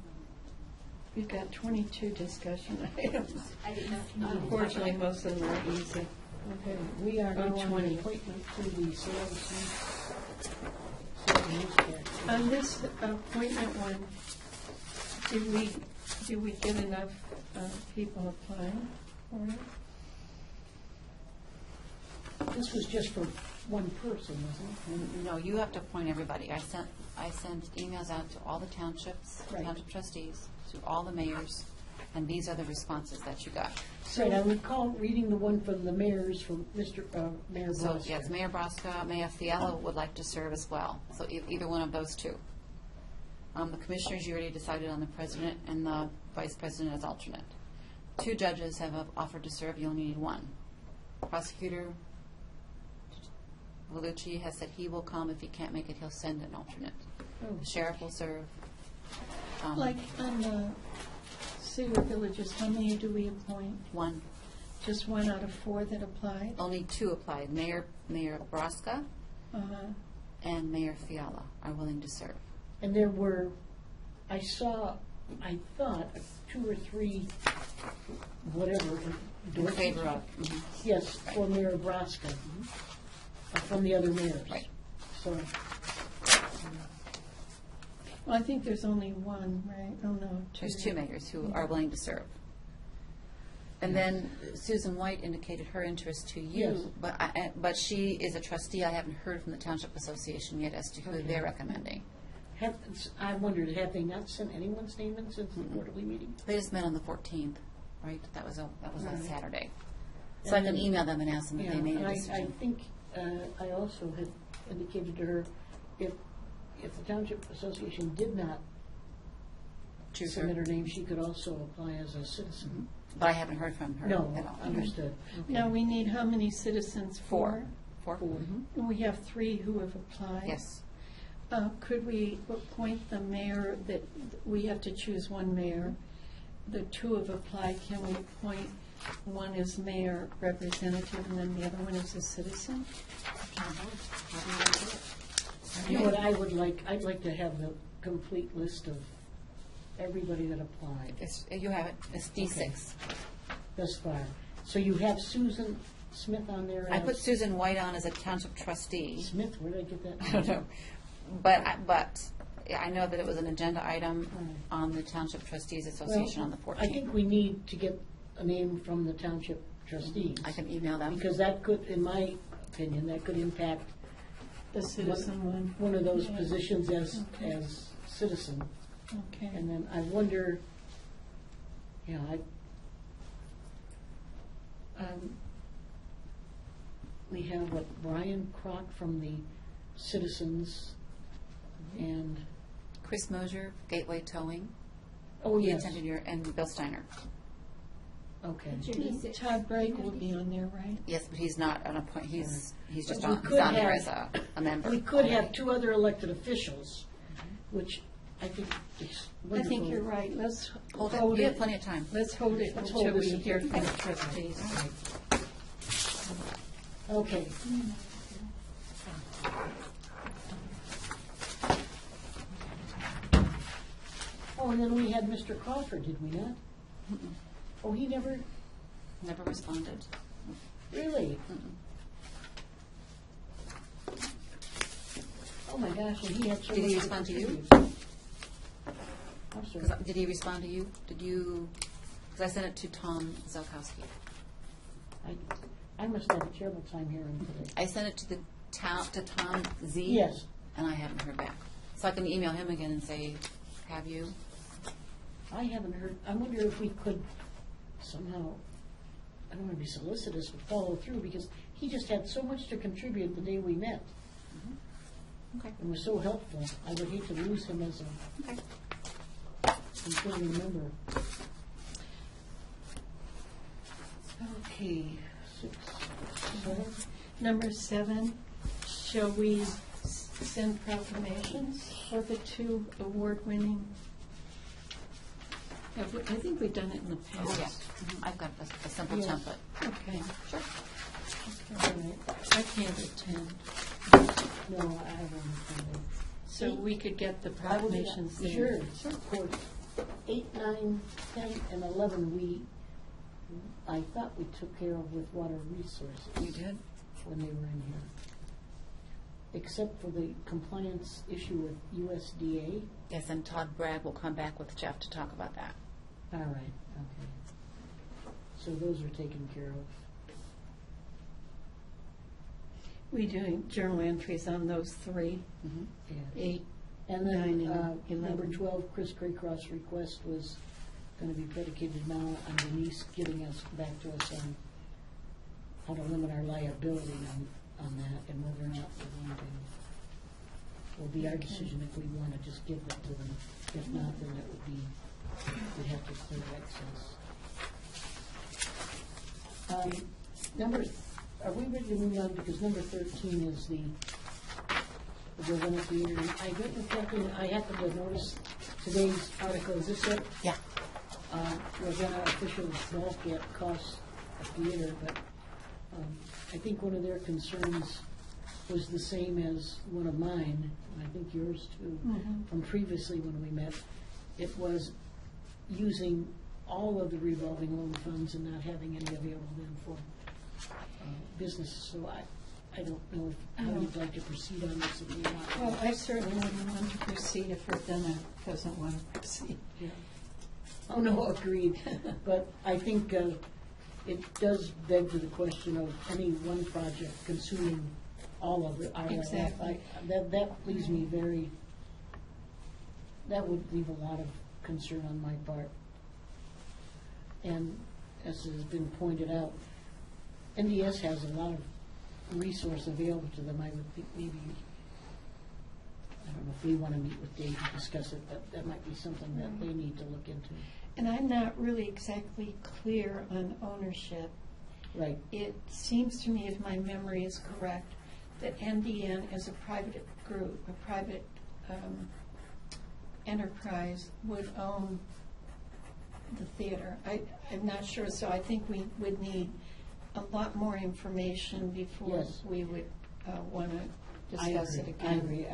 We've got 22 discussion items. I didn't know if you needed. Unfortunately, most of them are easy. Okay, we are now Oh, on 20. the appointment to the sales newspaper. On this appointment one, did we get enough people applying for it? This was just for one person, wasn't it? No, you have to appoint everybody. I sent emails out to all the townships, Right. township trustees, to all the mayors, and these are the responses that you got. Right, I recall reading the one from the mayors, from Mr. Mayor So, Broska. yes, Mayor Broska, Mayor Fiala would like to serve as well, so either one of those two. The commissioners, you already decided on the president and the vice president as alternate. 2 judges have offered to serve, you only need 1. Prosecutor Vellucci has said he will come, if he can't make it, he'll send an alternate. Oh. The sheriff will serve. Like on the Sewer Villages, how many do we appoint? 1. Just 1 out of 4 that applied? Only 2 applied. Mayor Broska Uh-huh. and Mayor Fiala are willing to serve. And there were, I thought, 2 or 3, whatever, In favor of. yes, for Mayor Braska, from the other mayors. Right. So, Well, I think there's only one, right? Oh, no. There's 2 mayors who are willing to serve. And then Susan White indicated her interest to you, Yes. but she is a trustee. I haven't heard from the Township Association yet as to who they're recommending. I wondered, have they not sent anyone's name in since the quarterly meeting? They just met on the 14th, right? That was on Right. Saturday. So I can email them and ask them if Yeah, they made and a I decision. think, I also had indicated to her, if the Township Association did not Choose her. submit her name, she could also apply as a citizen. But I haven't heard from her No, at all. understood. Now, we need how many citizens? 4. 4? And we have 3 who have applied. Yes. Could we appoint the mayor, that we have to choose one mayor? The 2 have applied, can we appoint one as mayor representative and then the other one as a citizen? You know what I would like, I'd like to have the complete list of everybody that applied You have it. It's D6. thus far. So you have Susan Smith on there I as- put Susan White on as a Township trustee. Smith, where did I get that? I don't know. But I know that it was an agenda item on the Township Trustees Association on the 14th. I think we need to get a name from the township trustees. I can email them. Because that could, in my opinion, that could impact The citizen one. one of those Yeah. positions as citizen. Okay. And then I wonder, we have Brian Kroc from the Citizens and, Chris Mosier, Gateway Towing. oh, He yes, attended and Bill Steiner. okay. Todd Bragg will be on there, right? Yes, but he's not an appoint, he's just But we on, he's could on there have- as a member. We could have 2 other elected officials, which I think is I wonderful. think you're right. Let's Hold hold it, you have it. plenty of time. Let's hold it Let's until hold we this hear until- from the trustees. Okay. Oh, and then we had Mr. Crawford, did we not? Oh, he never, Never responded. really? Oh, my gosh, and he had so much. Did he to respond to you? contribute. I'm sorry. Did he respond to you? Did you, because I sent it to Tom Zelkowski. I must have a terrible time hearing today. I sent it to the town, to Tom Z. Yes. And I haven't heard back. So I can email him again and say, have you? I haven't heard, I wonder if we could somehow, I don't want to be solicitous, but follow through, because he just had so much to contribute the day we met, Okay. and was so helpful. I would hate to lose him as a Okay. contributing member. Okay, 6, 7. Number 7, shall we send proclamations for the 2 award-winning? I think we've done it in the Oh, yeah. past. I've got a simple Yes. template. Okay. Sure. All right. I can't attend, No, I haven't. so we could get the I will do that. proclamations there. Sure, of course. 8, 9, 10, and 11, I thought we took care of with water resources. You did? When they were in here. Except for the compliance issue with USDA. Yes, and Todd Bragg will come back with Jeff to talk about that. All right, okay. So those are taken care of. We do journal entries on those 3, Yeah. 8, And 9, then, and number 11. 12, Chris Craycross' request was going to be predicated now on Denise giving us, back to us on how to limit our liability on that, and whether or not we're going to, will be our decision if we want to just give that to them. If not, then it would be, we'd have to clear excess. Are we ready to move on? Because number 13 is the Ravenna Theater. I went and checked in, I happened to notice today's article, is this it? Yeah. Ravenna officials balk at cost of theater, but I think one of their concerns was the same as one of mine, and I think yours too, from previously when we met. It was using all of the revolving loan funds and not having any available then for business. So I don't know how you'd like to proceed on this if you want. Well, I certainly wouldn't want to proceed if Ravenna doesn't want to proceed. Yeah. Oh, no, agreed. But I think it does beg to the question of any one project consuming all of it. Exactly. That leaves me very, that would leave a lot of concern on my part. And as has been pointed out, NDS has a lot of resource available to them. I would think maybe, I don't know if we want to meet with Dave to discuss it, but that might be something that they need to look into. And I'm not really exactly clear on ownership. Right. It seems to me, if my memory is correct, that NDN as a private group, a private enterprise, would own the theater. I'm not sure, so I think we would need a lot more information before Yes. we would want to I discuss it agree. I again. agree.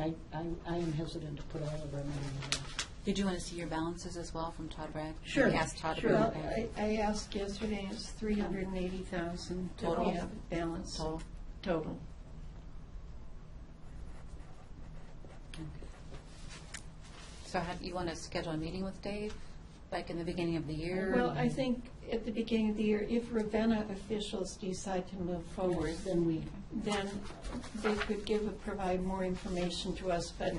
I am hesitant to put all of our money in there. Did you want to see your balances as well from Todd Bragg? Sure, We asked Todd sure. about Well, that. I asked yesterday, it's 380,000 that Total? we have balance. Total? Total. So you want to schedule a meeting with Dave, like in the beginning of the year? Well, I think at the beginning of the year, if Ravenna officials decide to move forward, Then then they could provide more information to us. But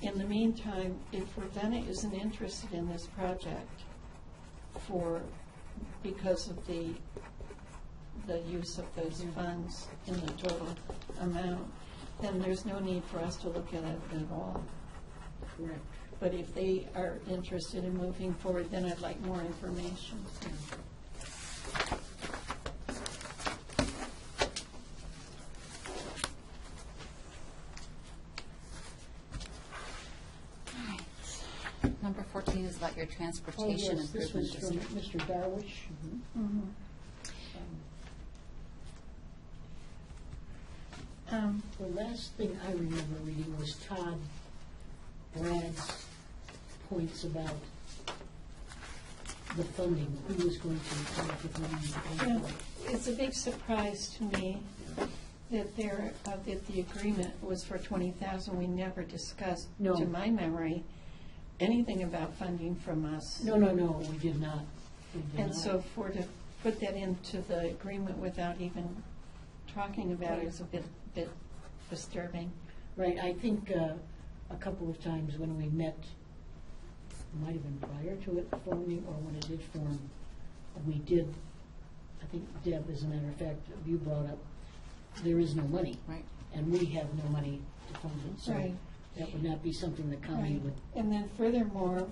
in the meantime, if Ravenna isn't interested in this project because of the use of those funds in the total amount, then there's no need for us to look at it at all. correct. But if they are interested in moving forward, then I'd like more information. Number 14 is about your Oh, transportation yes, this improvement was from district. Mr. Darwish. The last thing I remember reading was Todd Bragg's points about the funding, who was going to come up with money to pay Yeah, for it. it's a big surprise to me that that the agreement was for 20,000. We never discussed, No. to my memory, anything about funding from us. No, we did not. We did And not. so to put that into the agreement without even talking about it is a bit disturbing. Right, I think a couple of times when we met, it might have been prior to it forming, or when it did form, we did, I think Deb, as a matter of fact, you brought up, there is no money. Right. And we have no money to fund it, so Right. that would not be something the county would. And then furthermore,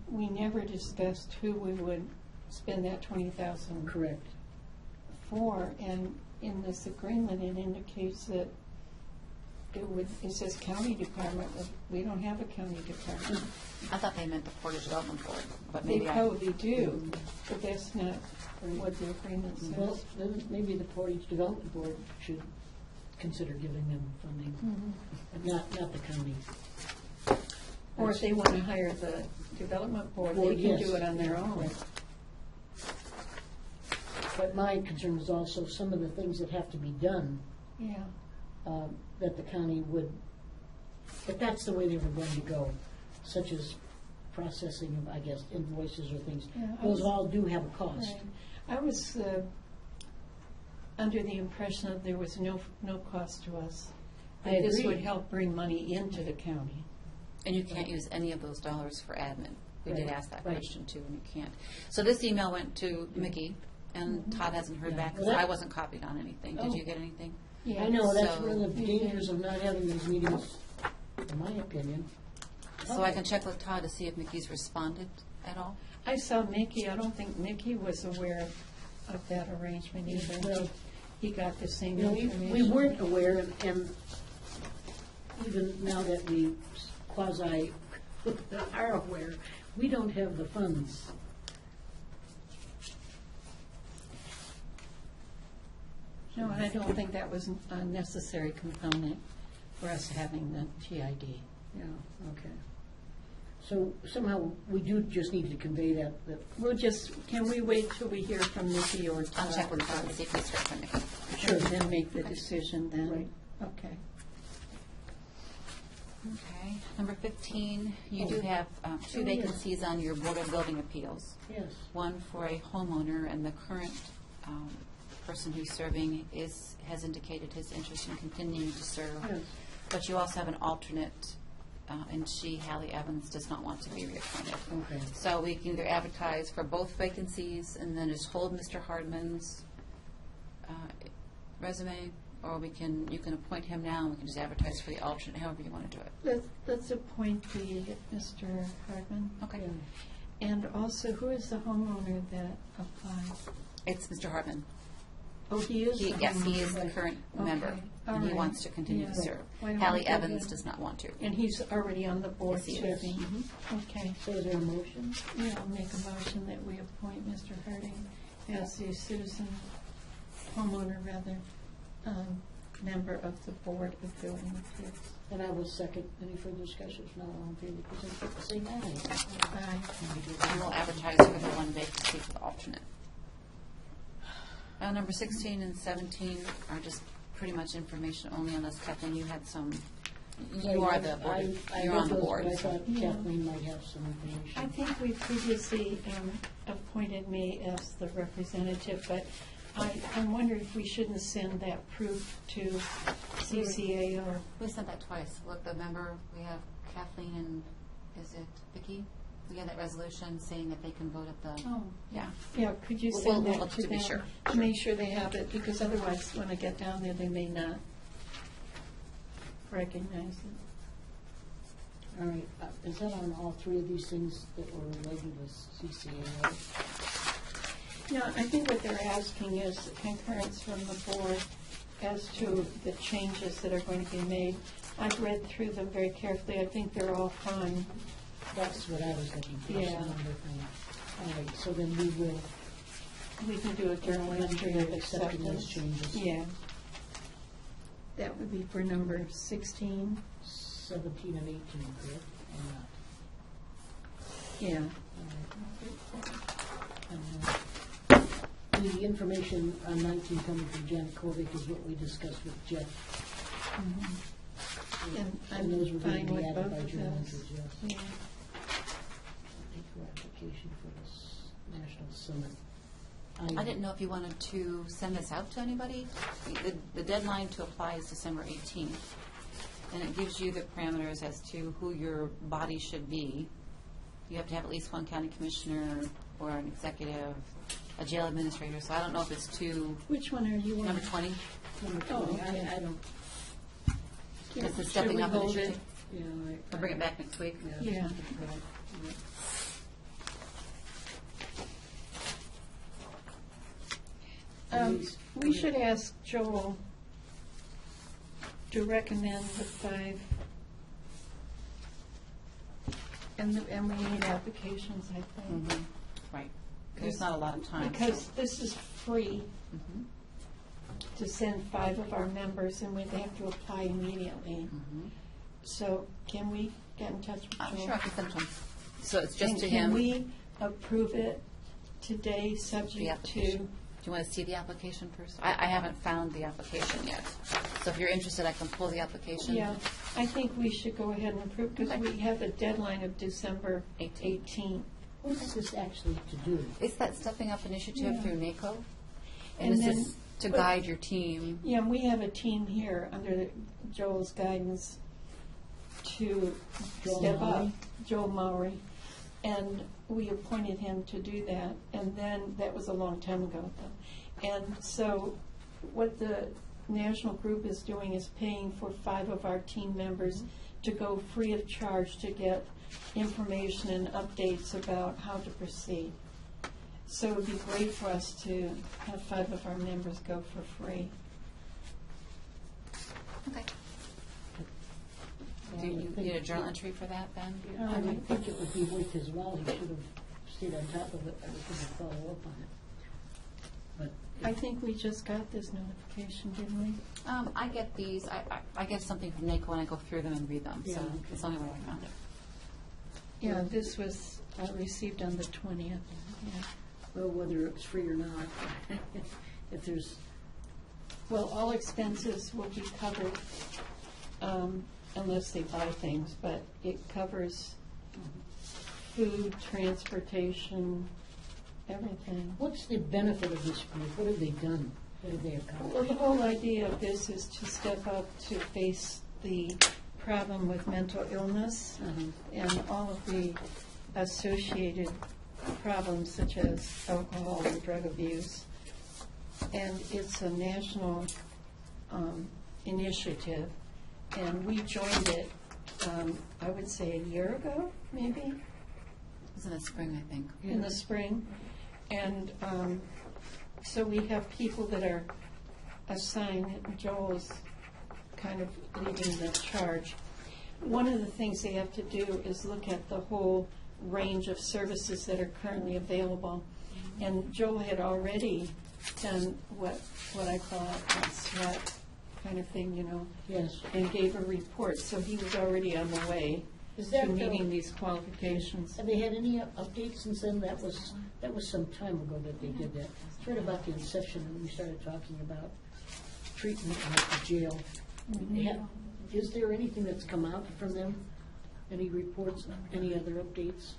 we never discussed who we would spend that 20,000 Correct. for, and in this agreement, it indicates that it says county department, but we don't have a county department. I thought they meant the Portage Development Board, but They maybe probably do, but that's not what the agreement Well, says. then maybe the Portage Development Board should consider giving them funding, but not the county. Or if they want to hire the development board, they Board, can yes. do it on their own. Right. But my concern is also some of the things that have to be done, Yeah. that the county would, if that's the way they were going to go, such as processing of, I guess, invoices or things, Yeah, those all do have a cost. Right. I was under the impression that there was no cost to us. I That this agree. would help bring money into the county. And you can't use any of those dollars for admin. We did Right, ask that right. question too, and you can't. So this email went to Mickey, and Todd hasn't heard Yeah. back, because Well, that- I wasn't copied on anything. Did Oh. you get anything? Yeah. I know, that's So- one of the dangers of not having these meetings, in my opinion. So I can check with Todd to see if Mickey's responded at all? I saw Mickey, I don't think Mickey was aware of that arrangement either. Well, He got the same You know, information. we weren't aware, and even now that we quasi are aware, we don't have the funds. No, and I don't think that was a necessary component for us having the TID. Yeah, okay. So somehow, we do just need to convey that, We'll just, can we wait till we hear from Nikki or Todd? I'll check with Todd and see if he's heard from Nikki. Sure. And then make the decision then? Right. Okay. Okay. Number 15, you do have two Oh, yes. vacancies on your Board of Building Appeals. yes. One for a homeowner, and the current person who's serving has indicated his interest in continuing to serve. Yes. But you also have an alternate, and she, Hallie Evans, does not want to be reappointed. Okay. So we can either advertise for both vacancies and then just hold Mr. Hardman's resume, or you can appoint him now, and we can just advertise for the alternate, however you want to do it. Let's appoint Mr. Hardman. Okay. And also, who is the homeowner that applied? It's Mr. Hardman. Oh, he is? the Yes, he is homeowner. the current Okay. member, All and he right. wants to continue to Yeah. serve. Why don't Hallie we go Evans ahead? does not want to. And he's already on the board Yes, he is. serving? Okay. So is there a motion? Yeah, I'll make a motion that we appoint Mr. Harding as the citizen, homeowner rather, member of the Board of Building Appeals. And I will second. Any further discussion? If not, all in favor, please say aye. Aye. And we'll advertise for the one vacancy for the alternate. Number 16 and 17 are just pretty much information only, unless Kathleen, you had some, you are the board, you're on the board. I so- thought Kathleen might have some information. I think we previously appointed me as the representative, but I'm wondering if we shouldn't send that proof to CCA or, We sent that twice. Look, the member, we have Kathleen and, is it Vicki? We have that resolution saying that they can vote at the, oh, yeah. yeah, could you We'll send look that to to be them? sure. To make sure they have it, because otherwise, when I get down there, they may not recognize it. All right, is that on all three of these things that were related to CCA? Yeah, I think what they're asking is concurrence from the board as to the changes that are going to be made. I've read through them very carefully. I think they're all fine. That's what I was looking for. Yeah. some other thing. All right, so then we will, We can do a journal entry of accepting those acceptance. changes. Yeah. That would be for number 16. 17 and 18, correct? Or not? Yeah. The information on 19 coming from Janet Kovic is what we discussed with Jeff. And And those were going I'm to fine be with added both by of journal those. entries, yes. Yeah. Thank you for application for this national summit. I didn't know if you wanted to send this out to anybody. The deadline to apply is December 18th, and it gives you the parameters as to who your body should be. You have to have at least one county commissioner or an executive, a jail administrator, so I don't know if it's too, Which one are you on? number 20, Number Oh, 20, okay. I don't, it's the Should stepping we up hold initiative. yeah. I'll bring it back next week. Yeah. We should ask Joel to recommend the 5, and we need applications, I think. Mhm. Right. There's not a lot of time. so- Because this is free Mhm. to send 5 of our members, and they have to apply immediately. Mhm. So can we get in touch with Joel? I'm sure I can send it to him. So it's just And to can him. we approve it today, The subject application. to? Do you want to see the application first? I haven't found the application yet. So if you're interested, I can pull the application. Yeah, I think we should go ahead and approve, because Okay. we have a deadline of December 18th. What is this actually to do? It's that stepping up initiative Yeah. through NACO. And And this then- is to but- guide your team. Yeah, and we have a team here under Joel's guidance to Joel step up. Maury? Joel Maury. And we appointed him to do that, and then, that was a long time ago, though. And so what the national group is doing is paying for 5 of our team members to go free of charge to get information and updates about how to proceed. So it would be great for us to have 5 of our members go for free. Okay. Do you need a journal entry for that then? I would think it would be worth his while. He should have stayed on top of it. I could have follow up on it. But I think we just got this notification, didn't we? I get these, I get something from NACO when I go through them and read them, so Yeah. it's the only way I found it. Yeah, this was received on the 20th. Yeah. Well, whether it's free or not, if there's, Well, all expenses will be covered unless they buy things, but it covers food, transportation, everything. what's the benefit of this group? What have they done? What have they Well, accomplished? the whole idea of this is to step up to face the problem with mental illness and all of the associated problems such as alcohol and drug abuse. And it's a national initiative, and we joined it, I would say a year ago, maybe, It was in the spring, I think. in the spring. And so we have people that are assigned, Joel is kind of leading the charge. One of the things they have to do is look at the whole range of services that are currently available. And Joel had already done what I call a SWOT kind of thing, you know, Yes. and gave a report. So he was already on the way Is to that, meeting these qualifications. have they had any updates since then? That was some time ago that they did that. It's right about the inception when we started talking about treatment at the jail. Is there anything that's come out from them? Any reports, any other updates?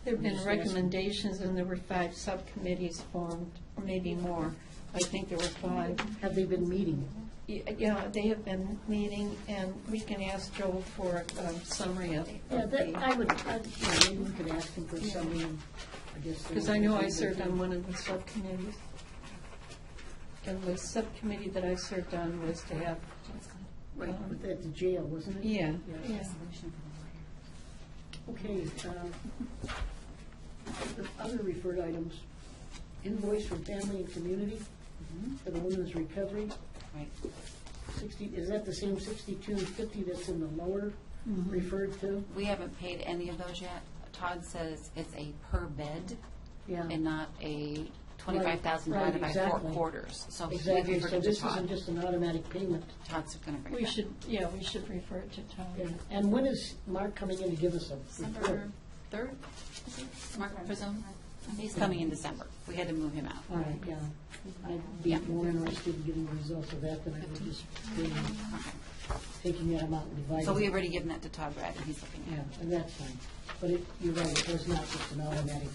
There have been Just asking. recommendations, and there were 5 subcommittees formed, or maybe more. I think there were 5. Have they been meeting? Yeah, they have been meeting, and we can ask Joel for a summary of Yeah, that, the, maybe we could ask them for something, I guess. because I know I served on one of the subcommittees. And the subcommittee that I served on was to have, Right, but at the jail, wasn't it? yeah, yeah. Okay, the other referred items, invoice from family and community for the women's recovery. Right. 60, is that the same 6250 that's in the lower referred to? We haven't paid any of those yet. Todd says it's a per bed Yeah. and not a 25,000 Right, divided by 4 exactly. quarters. So we Exactly, referred so it to this Todd. isn't just an automatic payment. Todd's going to bring We it back. should refer it to Tom. Yeah. And when is Mark coming in to give us a report? December 3rd, is it? Mark Prism? He's coming in December. We had to move him out. All right, yeah. I'd be more interested in getting the results of that than I would just being, taking that amount and dividing. So we already given that to Todd Brad, and he's looking Yeah, at it. and that's fine. But you're right, it was not just an automatic,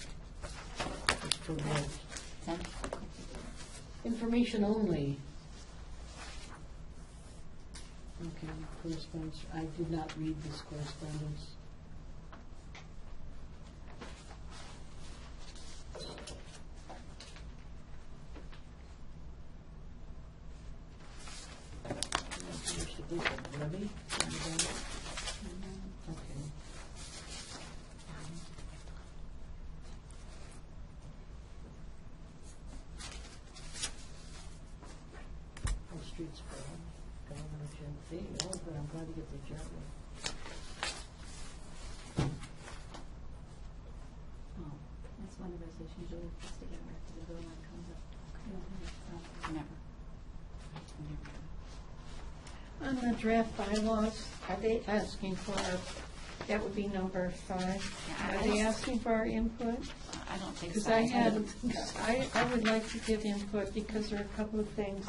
it's for both. Ten? Information only. Okay, correspondence, I did not read this correspondence. Levy? Okay. All streets for Governor Jim Fee. Oh, but I'm glad to get the job. Oh, That's one of those that usually puts together after the bill line comes up. Never. On the draft bylaws, are they asking for our, that would be number 5. Yeah, Are they asking for our input? I don't think so. Because I would like to give input because there are a couple of things.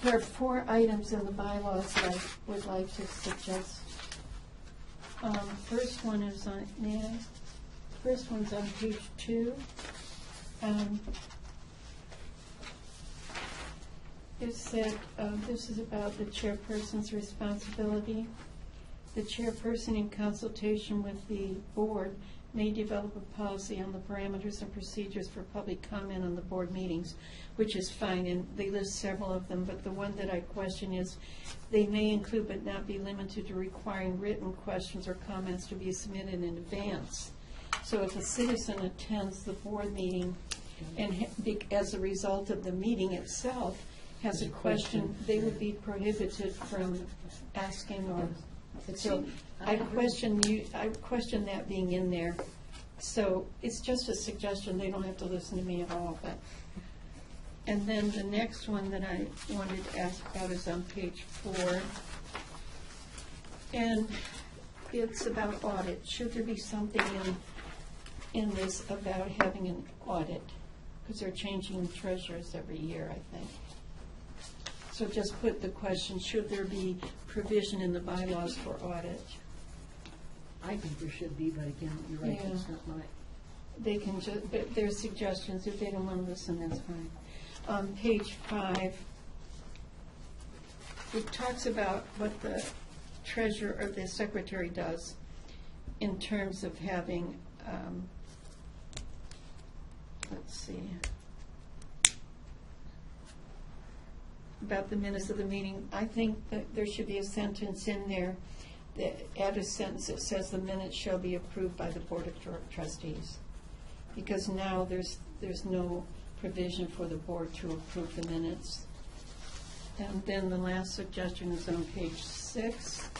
There are 4 items in the bylaws that I would like to suggest. First one is on, first one's on page 2. It said, this is about the chairperson's responsibility. The chairperson, in consultation with the board, may develop a policy on the parameters and procedures for public comment on the board meetings, which is fine, and they list several of them, but the one that I question is, they may include but not be limited to requiring written questions or comments to be submitted in advance. So if a citizen attends the board meeting and as a result of the meeting itself has a question, they would be prohibited from asking or, so I question that being in there. So it's just a suggestion, they don't have to listen to me at all, but And then the next one that I wanted to ask about is on page 4. And it's about audit. Should there be something in this about having an audit? Because they're changing treasurers every year, I think. So just put the question, should there be provision in the bylaws for audit? I think there should be, but again, you're right, Yeah. it's not my. They can just, but their suggestions, if they don't want to listen, that's fine. On page 5, it talks about what the treasurer or the secretary does in terms of having, let's see, about the minutes of the meeting. I think that there should be a sentence in there, that add a sentence that says the minutes shall be approved by the Board of Trustees. Because now there's no provision for the board to approve the minutes. And then the last suggestion is on page 6.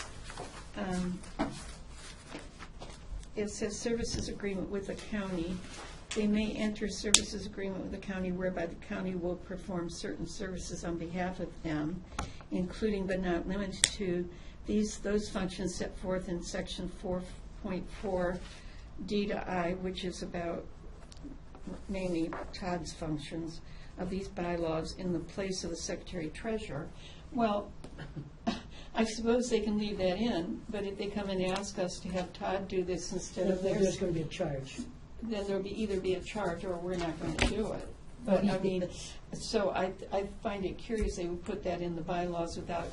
It says services agreement with the county. They may enter services agreement with the county whereby the county will perform certain services on behalf of them, including but not limited to those functions set forth in section 4.4 D to I, which is about mainly Todd's functions of these bylaws in the place of the secretary treasurer. Well, I suppose they can leave that in, but if they come and ask us to have Todd do this instead of There's theirs, going to be a charge. then there'll either be a charge or we're not going to do it. But I mean, so I find it curious they would put that in the bylaws without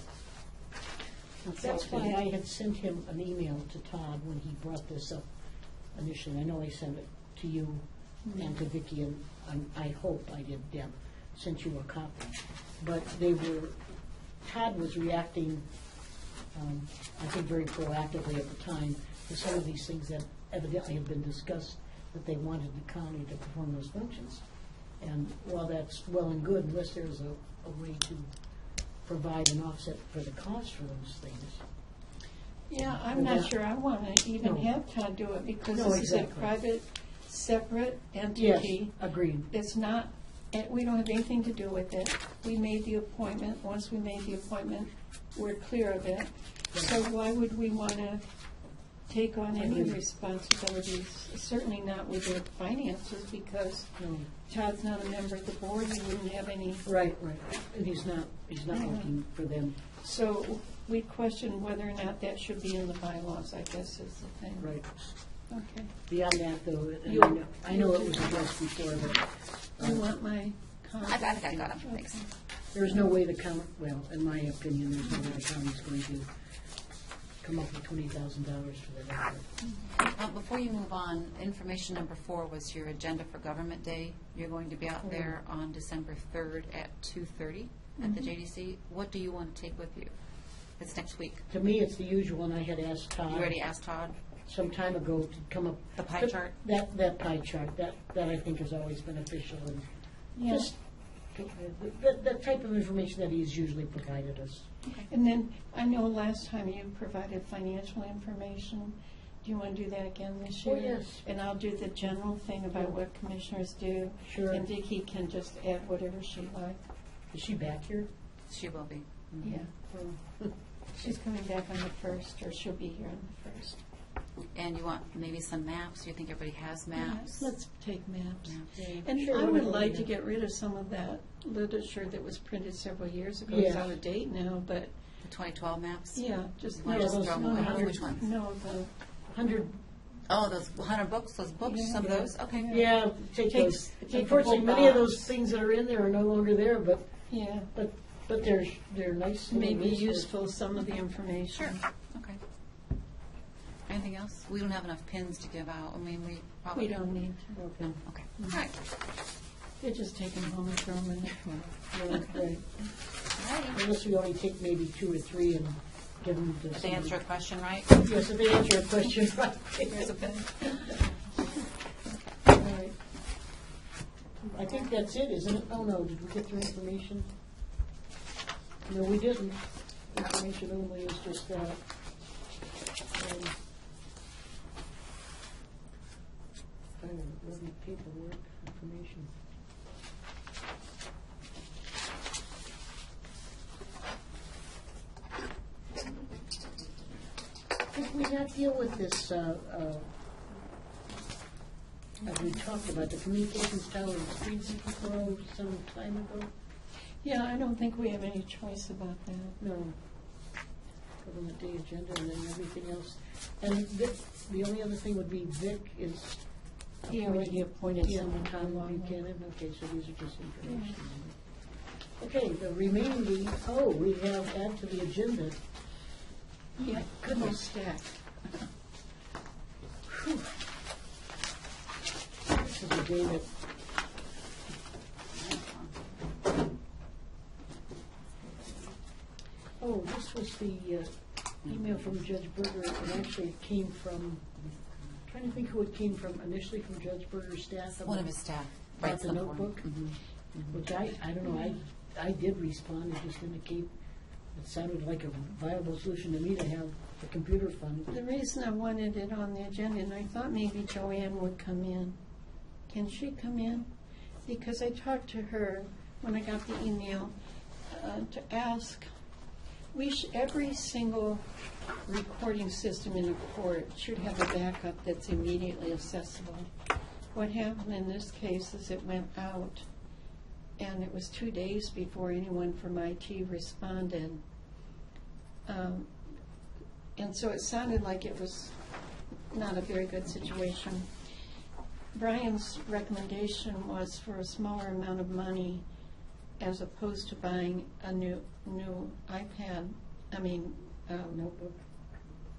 That's why consulting. I had sent him an email to Todd when he brought this up initially. I know I sent it to you and to Vicki, and I hope I did, Deb, sent you a copy. But Todd was reacting, I think very proactively at the time, to some of these things that evidently have been discussed, that they wanted the county to perform those functions. And while that's well and good, unless there's a way to provide an offset for the cost for those things. Yeah, I'm not sure I want to even No. have Todd do it because No, this is a exactly. private, separate Yes, entity. agreed. It's not, we don't have anything to do with it. We made the appointment. Once we made the appointment, we're clear of it. So why would we want to take on any Agreed. responsibilities? Certainly not with their finances, because No. Todd's not a member of the board. He wouldn't have any. Right. And he's not working for them. So we question whether or not that should be in the bylaws, I guess is the thing. Right. Okay. Beyond that, though, and You'll- I know it was addressed before, but You want my comment? I think I got him, thanks. there's no way the county, well, in my opinion, there's no way the county's going to come up with $20,000 for that effort. Before you move on, information number 4 was your agenda for Government Day. You're going to be out there on December 3rd at 2:30 at the JDC. What do you want to take with you? It's next week. To me, it's the usual, and I had asked Todd You already asked Todd? some time ago to come up. The pie chart? That pie chart, that I think has always beneficial, and Yeah. just the type of information that he's usually provided us. And then, I know last time you provided financial information. Do you want to do that again this Oh, year? yes. And I'll do the general thing about what commissioners do. Sure. And Vicki can just add whatever she likes. Is she back here? She will be. Yeah. She's coming back on the 1st, or she'll be here on the 1st. And you want maybe some maps? You think everybody has maps? Let's take maps. Yeah. And Sure, I would whatever like we to have. get rid of some of that literature that was printed several years ago. It's Yes. out of date now, but, The 2012 maps? yeah, just, You want Yeah, to just those throw them away? 100 Which ones? no, the 100. Oh, those 100 books, those books, some of Yeah. those? Okay. Yeah, take Takes- those. take the Unfortunately, whole many of box. those things that are in there are no longer there, but yeah, they're nice. little maybe lists of- useful, some of the information. Sure, okay. Anything else? We don't have enough pins to give out. I mean, we probably. We don't need to. Okay. Okay, all right. They just take them home and throw them in the Yeah, right. All right. Unless we only take maybe 2 or 3 and give them to Did they answer a question right? Yes, if they answer a question, right. Here's a pen. All right. I think that's it, isn't it? Oh, no, did we get through information? No, we didn't. Information only is just that. Paperwork, information. that deal with this, as we talked about, the communications tower in Streetsboro some time ago? Yeah, I don't think we have any choice about that. No. Government Day agenda and then everything else. And Vic, the only other thing would be Vic is. He already appointed someone. Tom Buchanan, okay, so these are just information. Okay, the remaining, we have add to the agenda. Yeah, goodness stack. Whew. This is a day that. Oh, this was the email from Judge Berger, and actually it came from, I'm trying to think who it came from, initially from Judge Berger's staff. One of his staff About writes the them for him. notebook, which I don't know, I did respond, it just indicate, it sounded like a viable solution to me to have the computer fund. The reason I wanted it on the agenda, and I thought maybe Joanne would come in. Can she come in? Because I talked to her when I got the email to ask, every single recording system in a court should have a backup that's immediately accessible. What happened in this case is it went out, and it was 2 days before anyone from IT responded. And so it sounded like it was not a very good situation. Brian's recommendation was for a smaller amount of money, as opposed to buying a new iPad, notebook,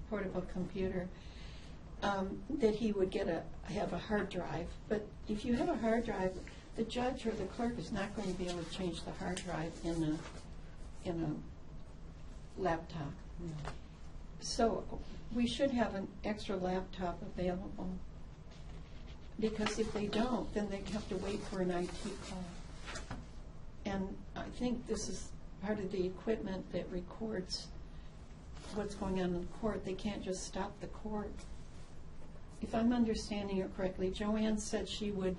portable computer, that he would have a hard drive. But if you have a hard drive, the judge or the clerk is not going to be able to change the hard drive in a laptop. So we should have an extra laptop available, because if they don't, then they have to wait for an IT call. And I think this is part of the equipment that records what's going on in the court. They can't just stop the court. If I'm understanding it correctly, Joanne said she would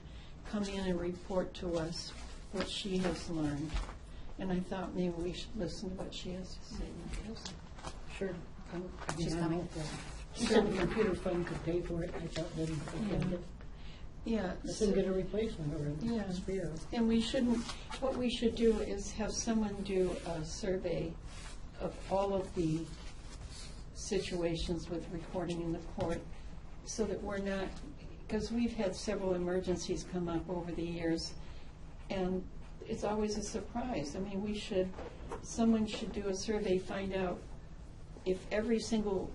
come in and report to us what she has learned. And I thought maybe we should listen to what she has to say. Sure. She's coming. She said the computer fund could pay for it, I thought maybe we could get, Yeah. let's get a replacement or Yeah. a spare. And what we should do is have someone do a survey of all of the situations with recording in the court, so that we're not, because we've had several emergencies come up over the years, and it's always a surprise. I mean, someone should do a survey, find out if every single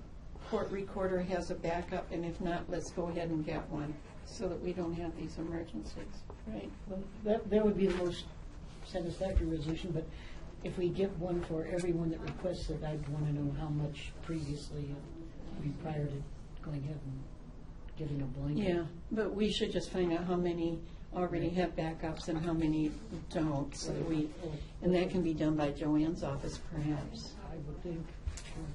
court recorder has a backup, and if not, let's go ahead and get one, so that we don't have these emergencies, right? Well, that would be the most satisfactory resolution, but if we get one for everyone that requests it, I'd want to know how much previously, prior to going ahead and getting a blanket. Yeah, but we should just find out how many already have backups and how many don't, so that and that can be done by Joanne's office perhaps. I would think, sure.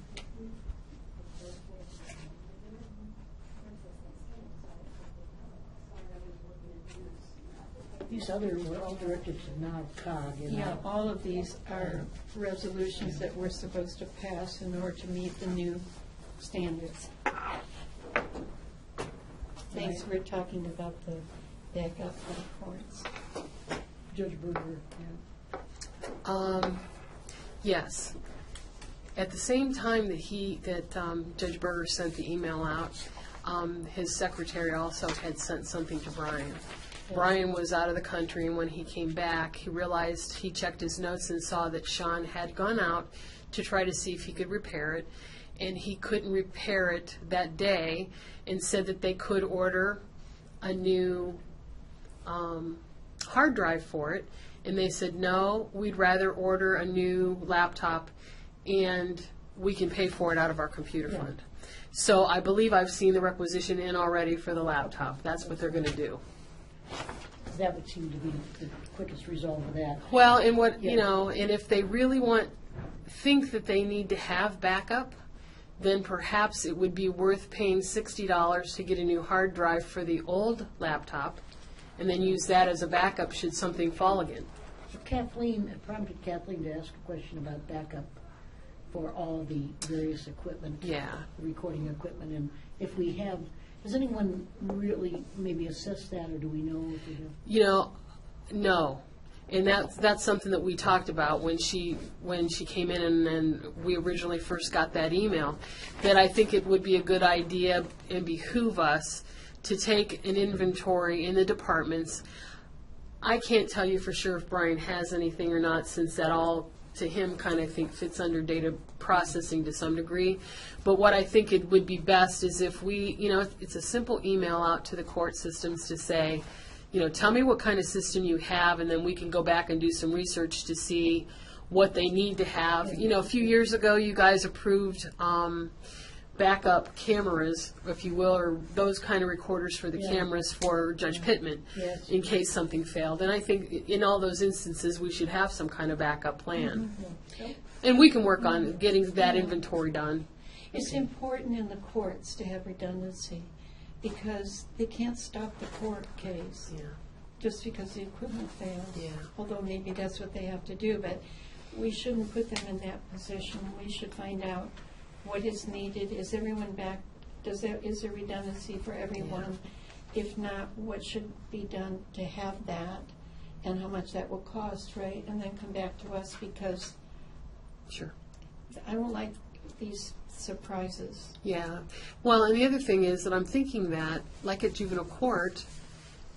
These other were all directed to NAVCOG. Yeah, all of these are resolutions that we're supposed to pass in order to meet the new standards. Thanks for talking about the backup for the courts. Judge Berger, Yes. At the same time that Judge Berger sent the email out, his secretary also had sent something to Brian. Brian was out of the country, and when he came back, he realized, he checked his notes and saw that Sean had gone out to try to see if he could repair it, and he couldn't repair it that day, and said that they could order a new hard drive for it, and they said, no, we'd rather order a new laptop, and we can pay for it out of our computer fund. So I believe I've seen the requisition in already for the laptop. That's what they're going to do. that would seem to be the quickest result of that. Well, and and if they really think that they need to have backup, then perhaps it would be worth paying $60 to get a new hard drive for the old laptop, and then use that as a backup should something fall again. Kathleen, it prompted Kathleen to ask a question about backup for all the various equipment. Yeah. Recording equipment, and if we have, does anyone really maybe assess that, or do we know if we have? You know, no. And that's something that we talked about when she came in and we originally first got that email, that I think it would be a good idea and behoove us to take an inventory in the departments. I can't tell you for sure if Brian has anything or not, since that all, to him, kind of think fits under data processing to some degree. But what I think it would be best is if we, it's a simple email out to the court systems to say, tell me what kind of system you have, and then we can go back and do some research to see what they need to have. A few years ago, you guys approved backup cameras, if you will, or those kind of recorders for the cameras for Judge Pittman, in case something failed. And I think in all those instances, we should have some kind of backup plan. And we can work on getting that inventory done. It's important in the courts to have redundancy, because they can't stop the court case just because the equipment fails. Although maybe that's what they have to do, but we shouldn't put them in that position. We should find out what is needed. Is everyone back? Is there redundancy for everyone? If not, what should be done to have that, and how much that will cost, right? And then come back to us, because I don't like these surprises. Yeah. Well, and the other thing is that I'm thinking that, like at juvenile court,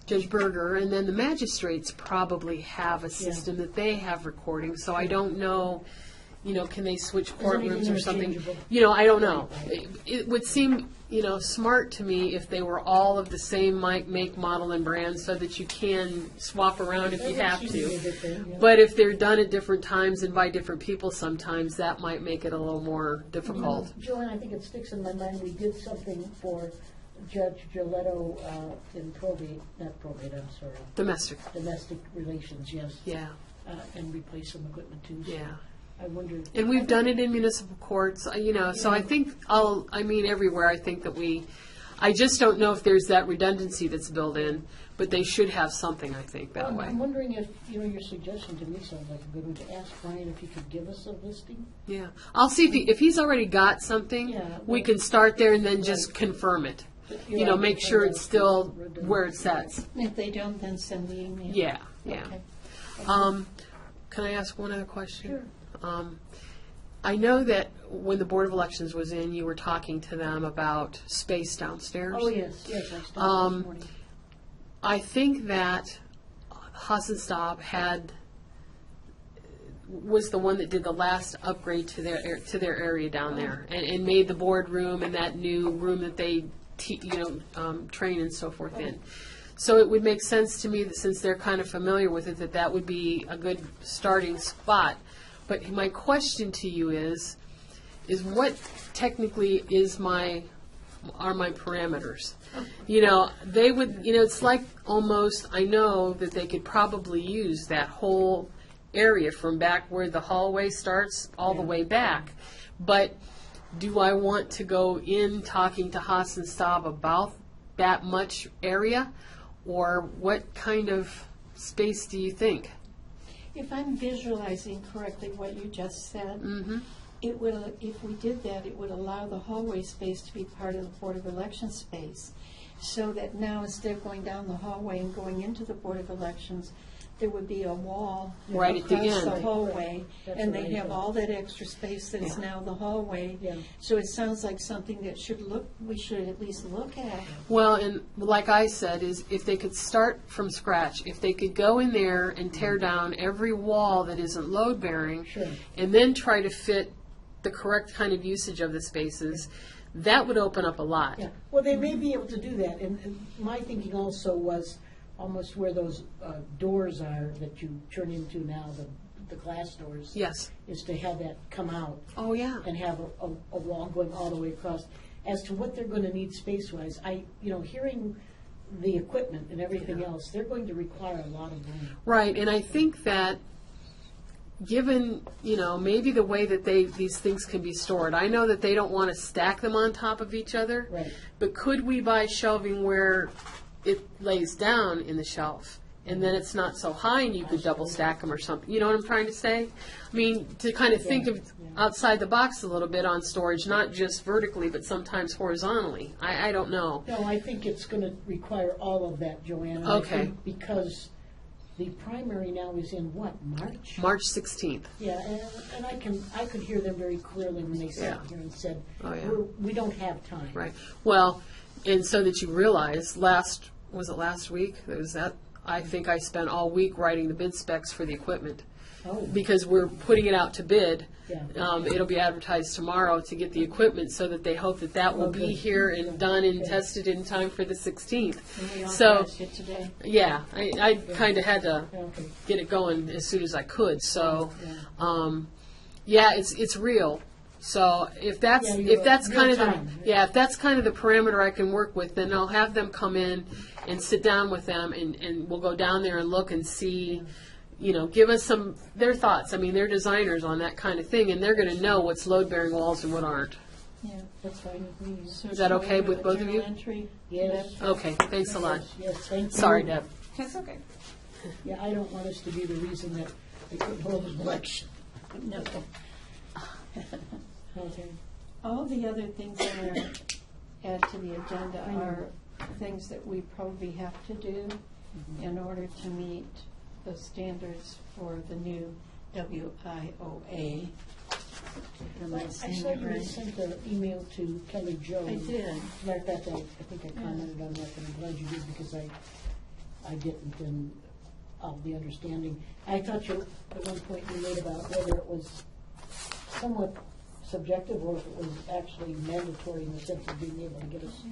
Judge Berger and then the magistrates probably have a system that they have recording. So I don't know, can they switch courtrooms or something? I don't know. It would seem, smart to me if they were all of the same make, model, and brand, so that you can swap around if you have to. But if they're done at different times and by different people sometimes, that might make it a little more difficult. Joanne, I think it sticks in my mind, we did something for Judge Gilletto in Domestic relations, yes. Yeah. And replace some equipment too. So Yeah. I wonder. And we've done it in municipal courts, so I think everywhere, I think that I just don't know if there's that redundancy that's built in, but they should have something, I think, that way. I'm wondering if, your suggestion to me sounds like a good one, to ask Brian if he could give us a listing. Yeah. I'll see if he's already got something, we can start there and then just confirm it. Make sure it's still where it says. If they don't, then send the email. Yeah. Okay. Can I ask one other question? Sure. I know that when the Board of Elections was in, you were talking to them about space downstairs. Oh, yes, I stopped this morning. I think that Hassenstaub was the one that did the last upgrade to their area down there, and made the boardroom and that new room that they train and so forth in. So it would make sense to me that since they're kind of familiar with it, that would be a good starting spot. But my question to you is what technically are my parameters? They would, it's like almost, I know that they could probably use that whole area from back where the hallway starts all the way back. But do I want to go in talking to Hassenstaub about that much area? Or what kind of space do you think? If I'm visualizing correctly what you just said, it will, if we did that, it would allow the hallway space to be part of the Board of Elections space. So that now, instead of going down the hallway and going into the Board of Elections, there would be a wall right at the across end. the hallway, That's and what they'd I have thought. all that extra space that is now the hallway. Yeah. So it sounds like something that we should at least look at. Well, and like I said, is if they could start from scratch, if they could go in there and tear down every wall that isn't load-bearing, Sure. and then try to fit the correct kind of usage of the spaces, that would open up a lot. Yeah, well, they may be able to do that, and my thinking also was almost where those doors are that you turn into now, the glass doors. Yes. Is to have that come out Oh, yeah. and have a wall going all the way across. As to what they're going to need space-wise, hearing the equipment and everything else, they're going to require a lot of room. Right, and I think that given, maybe the way that these things can be stored, I know that they don't want to stack them on top of each other. Right. But could we buy shelving where it lays down in the shelf and then it's not so high and you could double stack them or something. You know what I'm trying to say? I mean, to kind of think of outside the box a little bit on storage, not just vertically, but sometimes horizontally. I don't know. No, I think it's going to require all of that, Joanna. Okay. I think because the primary now is in what, March? March 16th. Yeah, and I could hear them very clearly when they sat Yeah. here and said, Oh, yeah. we don't have time. Right. Well, and so that you realize, last week? I think I spent all week writing the bid specs for the equipment. Oh, Because we're putting it out to bid. yeah. It'll be advertised tomorrow to get the equipment, so that they hope that will be Okay. here and done and Okay. tested in time for the 16th. And we So, authorized it today. yeah, I kind of had to Okay. get it going as soon as I could, so, Yeah. yeah, it's real. So if that's, Yeah, if that's real kind of the, time. yeah, if that's kind of the parameter I can work with, then I'll have them come in and sit down with them, and we'll go down there and look and see, give us their thoughts. I mean, they're designers on that kind of thing, and they're gonna know what's load-bearing walls and what aren't. Yeah. That's fine with me. So Is that shall we okay do with a both of journal you? entry? Yes. Okay, thanks a lot. Yes, thank you. Sorry, Deb. That's okay. Yeah, I don't want us to be the reason that they couldn't hold an election. No. Okay. All the other things that are add to the agenda I know. are things that we probably have to do in order to meet the standards for the new WIOA. Am I I saying saw it you had right? sent an email to Kelly Jo. I did. Matter of fact, I think I commented on that, and I'm glad you did, because I didn't, and of the understanding. I thought you, at one point you made about whether it was somewhat subjective or if it was actually mandatory in the sense of being able to get us.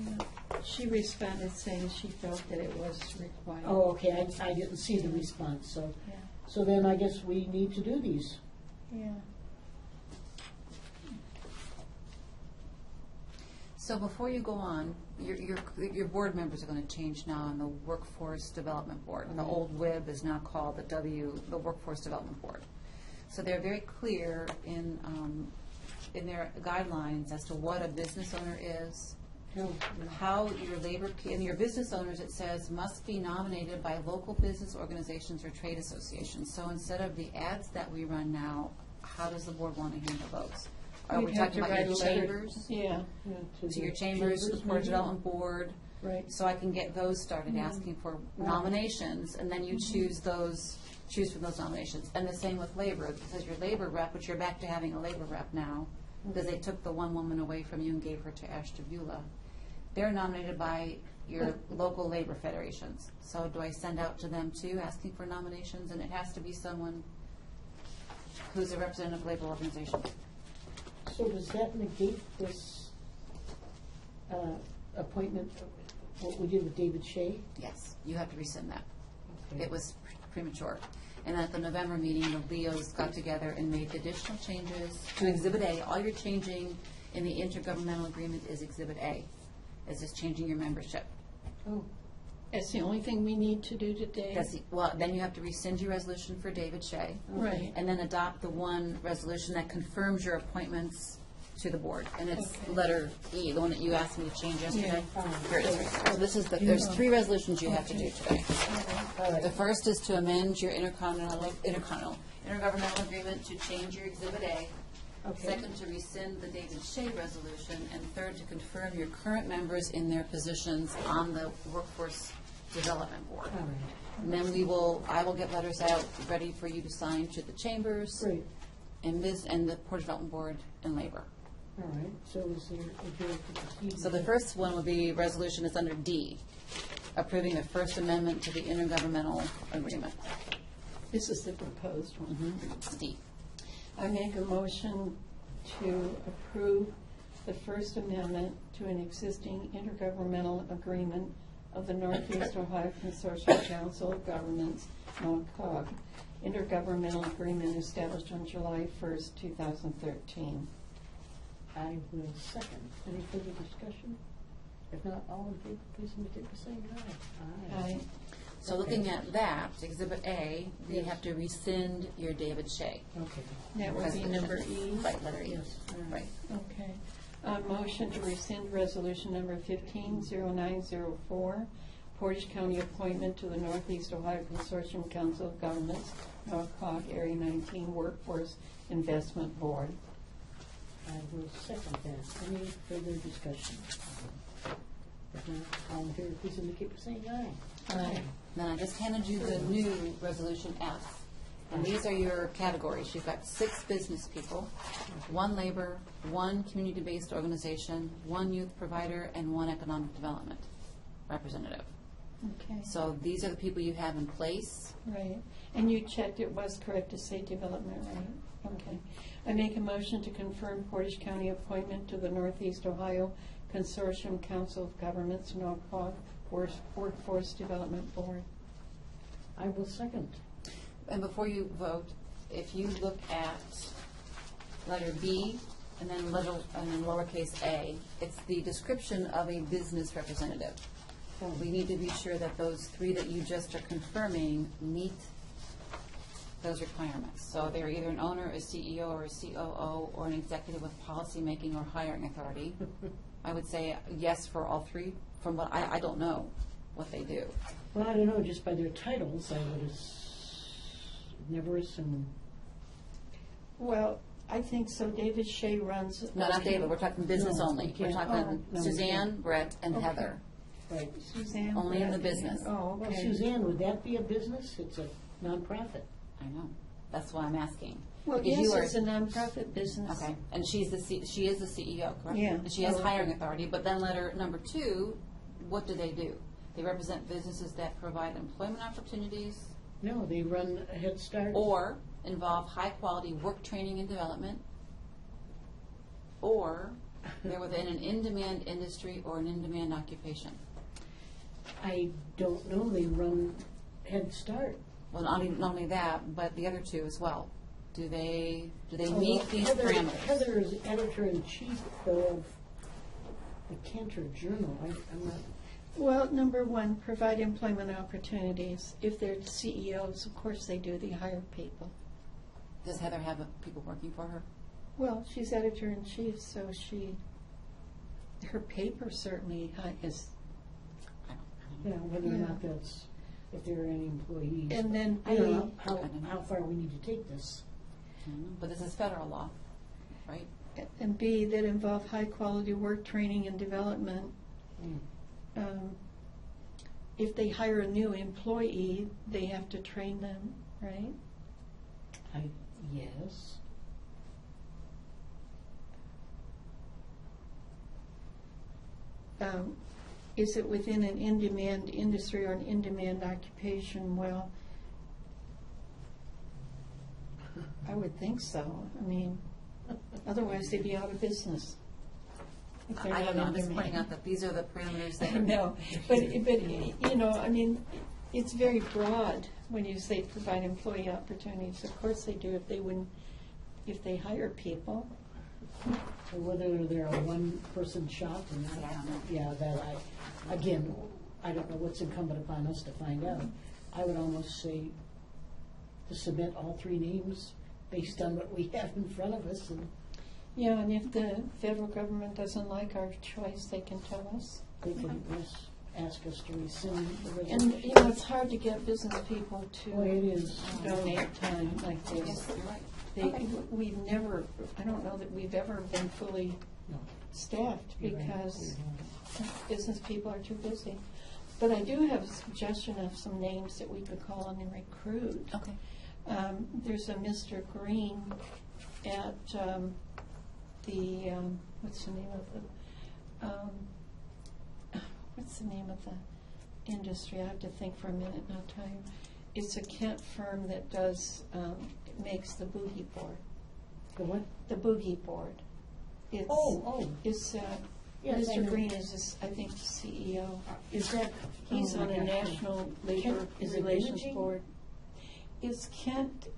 She responded saying she felt that it was required. Oh, okay, I didn't see the response, so, Yeah. so then I guess we need to do these. Yeah. So before you go on, your board members are going to change now on the Workforce Development Board. And the old WIB is now called the Workforce Development Board. So they're very clear in their guidelines as to what a business owner is, No, how your labor, in your business owners, it says, must be nominated by local business organizations or trade associations. So instead of the ads that we run now, how does the board want to handle those? Are we We'd have talking to about your write a letter. chambers? Yeah, To your chambers, the Portage Development Board, right. so I can get those started asking for nominations, and then you choose from those nominations. And the same with labor, because your labor rep, which you're back to having a labor rep now, because they took the one woman away from you and gave her to Ashtabula. They're nominated by your local labor federations. So do I send out to them too, asking for nominations? And it has to be someone who's a representative of labor organization. so does that negate this appointment, what we did with David Shea? Yes, you have to rescind that. Okay. It was premature. And at the November meeting, the Leos got together and made additional changes to Exhibit A. All you're changing in the intergovernmental agreement is Exhibit A. It's just changing your membership. Oh, That's the only thing we need to do today. Well, then you have to rescind your resolution for David Shea. Right. And then adopt the one resolution that confirms your appointments to the board. And it's letter E, the one that you asked me to change yesterday. Here it is. Right. So this is there's 3 resolutions you have to do today. all right. The first is to amend your intergovernmental agreement to change your Exhibit A. Okay. Second, to rescind the David Shea resolution. And third, to confirm your current members in their positions on the Workforce Development Board. All right, And then I will get letters out ready for you to sign to the chambers great, and the Portage Development Board and Labor. all right, so is there to proceed? So the first one would be resolution is under D, approving the First Amendment to the Intergovernmental Agreement. This is the proposed one. It's D. I make a motion to approve the First Amendment to an existing intergovernmental agreement of the Northeast Ohio Consortium Council of Governments, NOCOG, intergovernmental agreement established on July 1st, 2013. I will second. Any further discussion? If not, all in favor, please indicate by saying aye. Aye. So looking at that, Exhibit A, you have to rescind your David Shea. Okay, That would be number E. Right, letter E. yes, all right. Right. Okay. Motion to rescind resolution number 150904, Portage County appointment to the Northeast Ohio Consortium Council of Governments, Norcog Area 19 Workforce Investment Board. I will second that. Any further discussion? If not, all in favor, please indicate by saying aye. Aye. Then I just handed you the new Resolution F. And these are your categories. You've got 6 business people, 1 labor, 1 community-based organization, 1 youth provider, and 1 economic development representative. Okay. So these are the people you have in place. Right. And you checked it was correct to say development, right? Okay. I make a motion to confirm Portage County appointment to the Northeast Ohio Consortium Council of Governments, NORCOG Workforce Development Board. I will second. And before you vote, if you look at letter B and then lowercase a, it's the description of a business representative. We need to be sure that those 3 that you just are confirming meet those requirements. So they're either an owner, a CEO, or a COO, or an executive with policy-making or hiring authority. I would say yes for all 3. From what I don't know what they do. Well, I don't know, just by their titles, I would never assume. Well, I think so. David Shea runs. No, not David. We're talking business No, only. we We're can't. talking Oh, no, we Suzanne, can't. Brett, and Okay. Heather. Right. Suzanne. Only in the Brett. business. Oh, Well, okay. Suzanne, would that be a business? It's a nonprofit. I know. That's why I'm asking. Well, Because yes, you are- it's a nonprofit business. Okay, and she is the CEO, correct? Yeah. And she has Oh, hiring okay. authority, but then letter number 2, what do? They represent businesses that provide employment opportunities No, they run a Head Start. or involve high-quality work training and development, or they're within an in-demand industry or an in-demand occupation. I don't know, they run Head Start. Well, not only that, but the other 2 as well. Do they Although meet these Heather- parameters? Heather is editor-in-chief, though, of the Cantor Journal. I'm not, Well, number 1, provide employment opportunities. If they're CEOs, of course they do. They hire people. Does Heather have people working for her? Well, she's editor-in-chief, so her paper certainly is. I don't you know. know, whether or Yeah. not that's, if there are any employees. And then I don't know B- I don't know. how far we need to take this. I don't know. But this is federal law, right? And B, that involve high-quality work training and development. Mm. If they hire a new employee, they have to train them, right? Yes. Is it within an in-demand industry or an in-demand occupation? Well, I would think so. I mean, otherwise they'd be out of business. if they're I don't not know, in I'm just demand. pointing out that these are the parameters that I are. know, but, you know, I mean, it's very broad when you say provide employee opportunities. Of course they do if they hire people. So whether they're a one-person shop or not. I don't know. Yeah, that again, I don't know what's incumbent upon us to find out. I would almost say to submit all 3 names based on what we have in front of us, and Yeah, and if the federal government doesn't like our choice, they can tell us. they can ask us to rescind the And, resolution. you know, it's hard to get business people Boy, it to is. donate time like this. Yes, you're right. We've never, I don't know that we've ever been fully No, staffed you're right. because business people are too busy. But I do have a suggestion of some names that we could call and recruit. Okay. There's a Mr. Green at what's the name of the industry? I have to think for a minute, not time. It's a Kent firm that makes the boogie board. The what? The boogie board. It's, Oh. It's, Yes, I Mr. know. Green is, I think, the CEO. Is that? He's oh, on a my gosh. national labor Kent- is it relations imaging? board. Is Kent,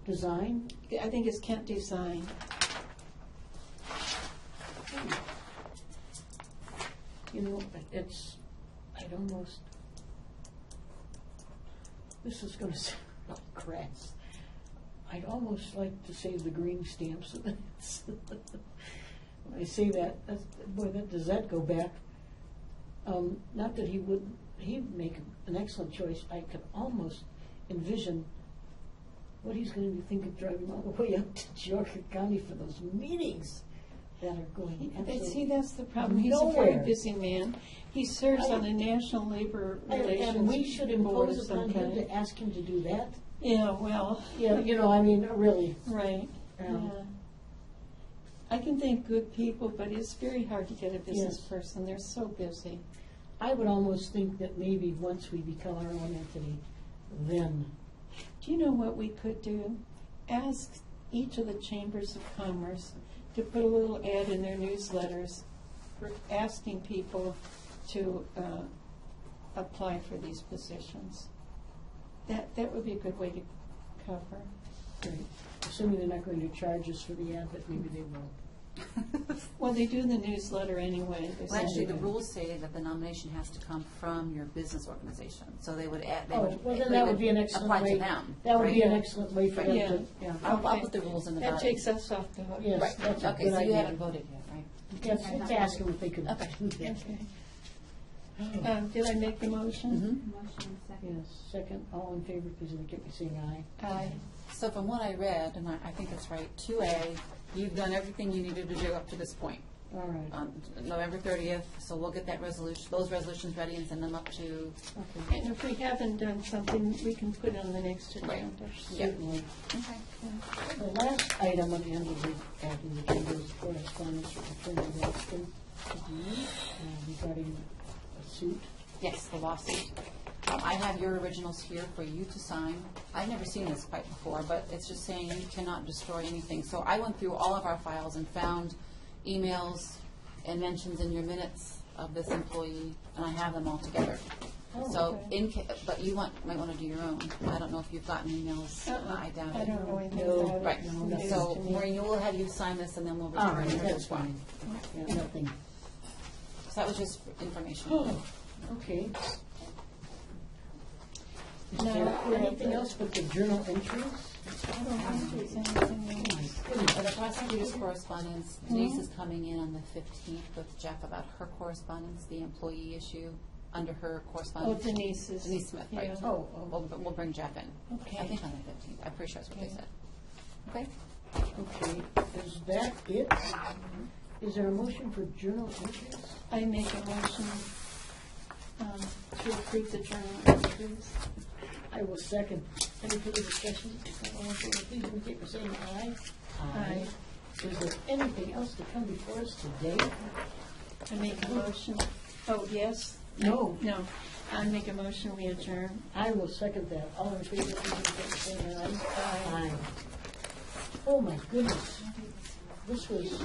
Design? I think it's Kent Design. You know, I'd almost, this is going to sound crass. I'd almost like to save the green stamps. When I say that, does that go back Not that he'd make an excellent choice. I could almost envision what he's going to be thinking driving all the way up to Geauga County for those meetings that are going. But see, that's the problem. He's a Nowhere. very busy man. He serves on the National Labor Relations And we should Board of impose some upon him kind. to ask him to do that? Yeah, well, Yeah, I mean, really. right. Yeah. Yeah. I can think good people, but it's very hard to get a business Yes. person. They're so busy. I would almost think that maybe once we become our own entity, then, Do you know what we could do? Ask each of the chambers of commerce to put a little ad in their newsletters for asking people to apply for these positions. That would be a good way to cover. right, assuming they're not going to charge us for the ad, but maybe they will. Well, they do the newsletter anyway. They Well, actually, send the it. rules say that the nomination has to come from your business organization, so they would add, they Oh, would. well, then we that would be an excellent apply way. to them. That would be right? an excellent way for them Yeah. to, yeah. I'll put the rules in the That body. takes us off the hook. Yes, Right, that's a okay, good so you idea. haven't voted yet, right? Yes, let's ask them if they could Okay. do that. Okay. Did I make the motion? Motion second. Yes, second, all in favor, please indicate by saying aye. Aye. So from what I read, and I think it's right, 2A, you've done everything you needed to do up to this point. All right, On November 30th, so we'll get that resolution, those resolutions ready and send them up to, okay, And if we haven't done something, we can put it on the next agenda. certainly. okay. The last item on the end of the agenda is correspondence with Attorney Ralston regarding a suit. Yes, the lawsuit. I have your originals here for you to sign. I've never seen this quite before, but it's just saying you cannot destroy anything. So I went through all of our files and found emails and mentions in your minutes of this employee, and I have them all together. So, but you might want to do your own. I don't know if you've gotten emails. I doubt it. I don't know anything No. about it. Right, No, so to me. Maureen, we'll have you sign this and then we'll All return right, it that's as well. fine. Yeah, nothing. So that was just information. Okay. Is No, there anything else but the journal entries? I don't think there's anything else. But if I send you this correspondence, Denise is coming in on the 15th with Jeff about her correspondence, the employee issue under her Oh, correspondence. Denise is. Denise Smith, right. yeah. Oh, We'll bring Jeff in. Okay. I think on the 15th. I'm pretty sure that's what they said. Okay? okay. Is that it? Is there a motion for journal entries? I make a motion to approve the journal entries. I will second. Any further discussion? All in favor, please indicate by saying aye. Aye. Is there anything else to come before us today? I make a motion. Oh, yes? No. No. I make a motion, we adjourn. I will second that. All in favor, please indicate by saying aye. Aye. Oh, my goodness. This was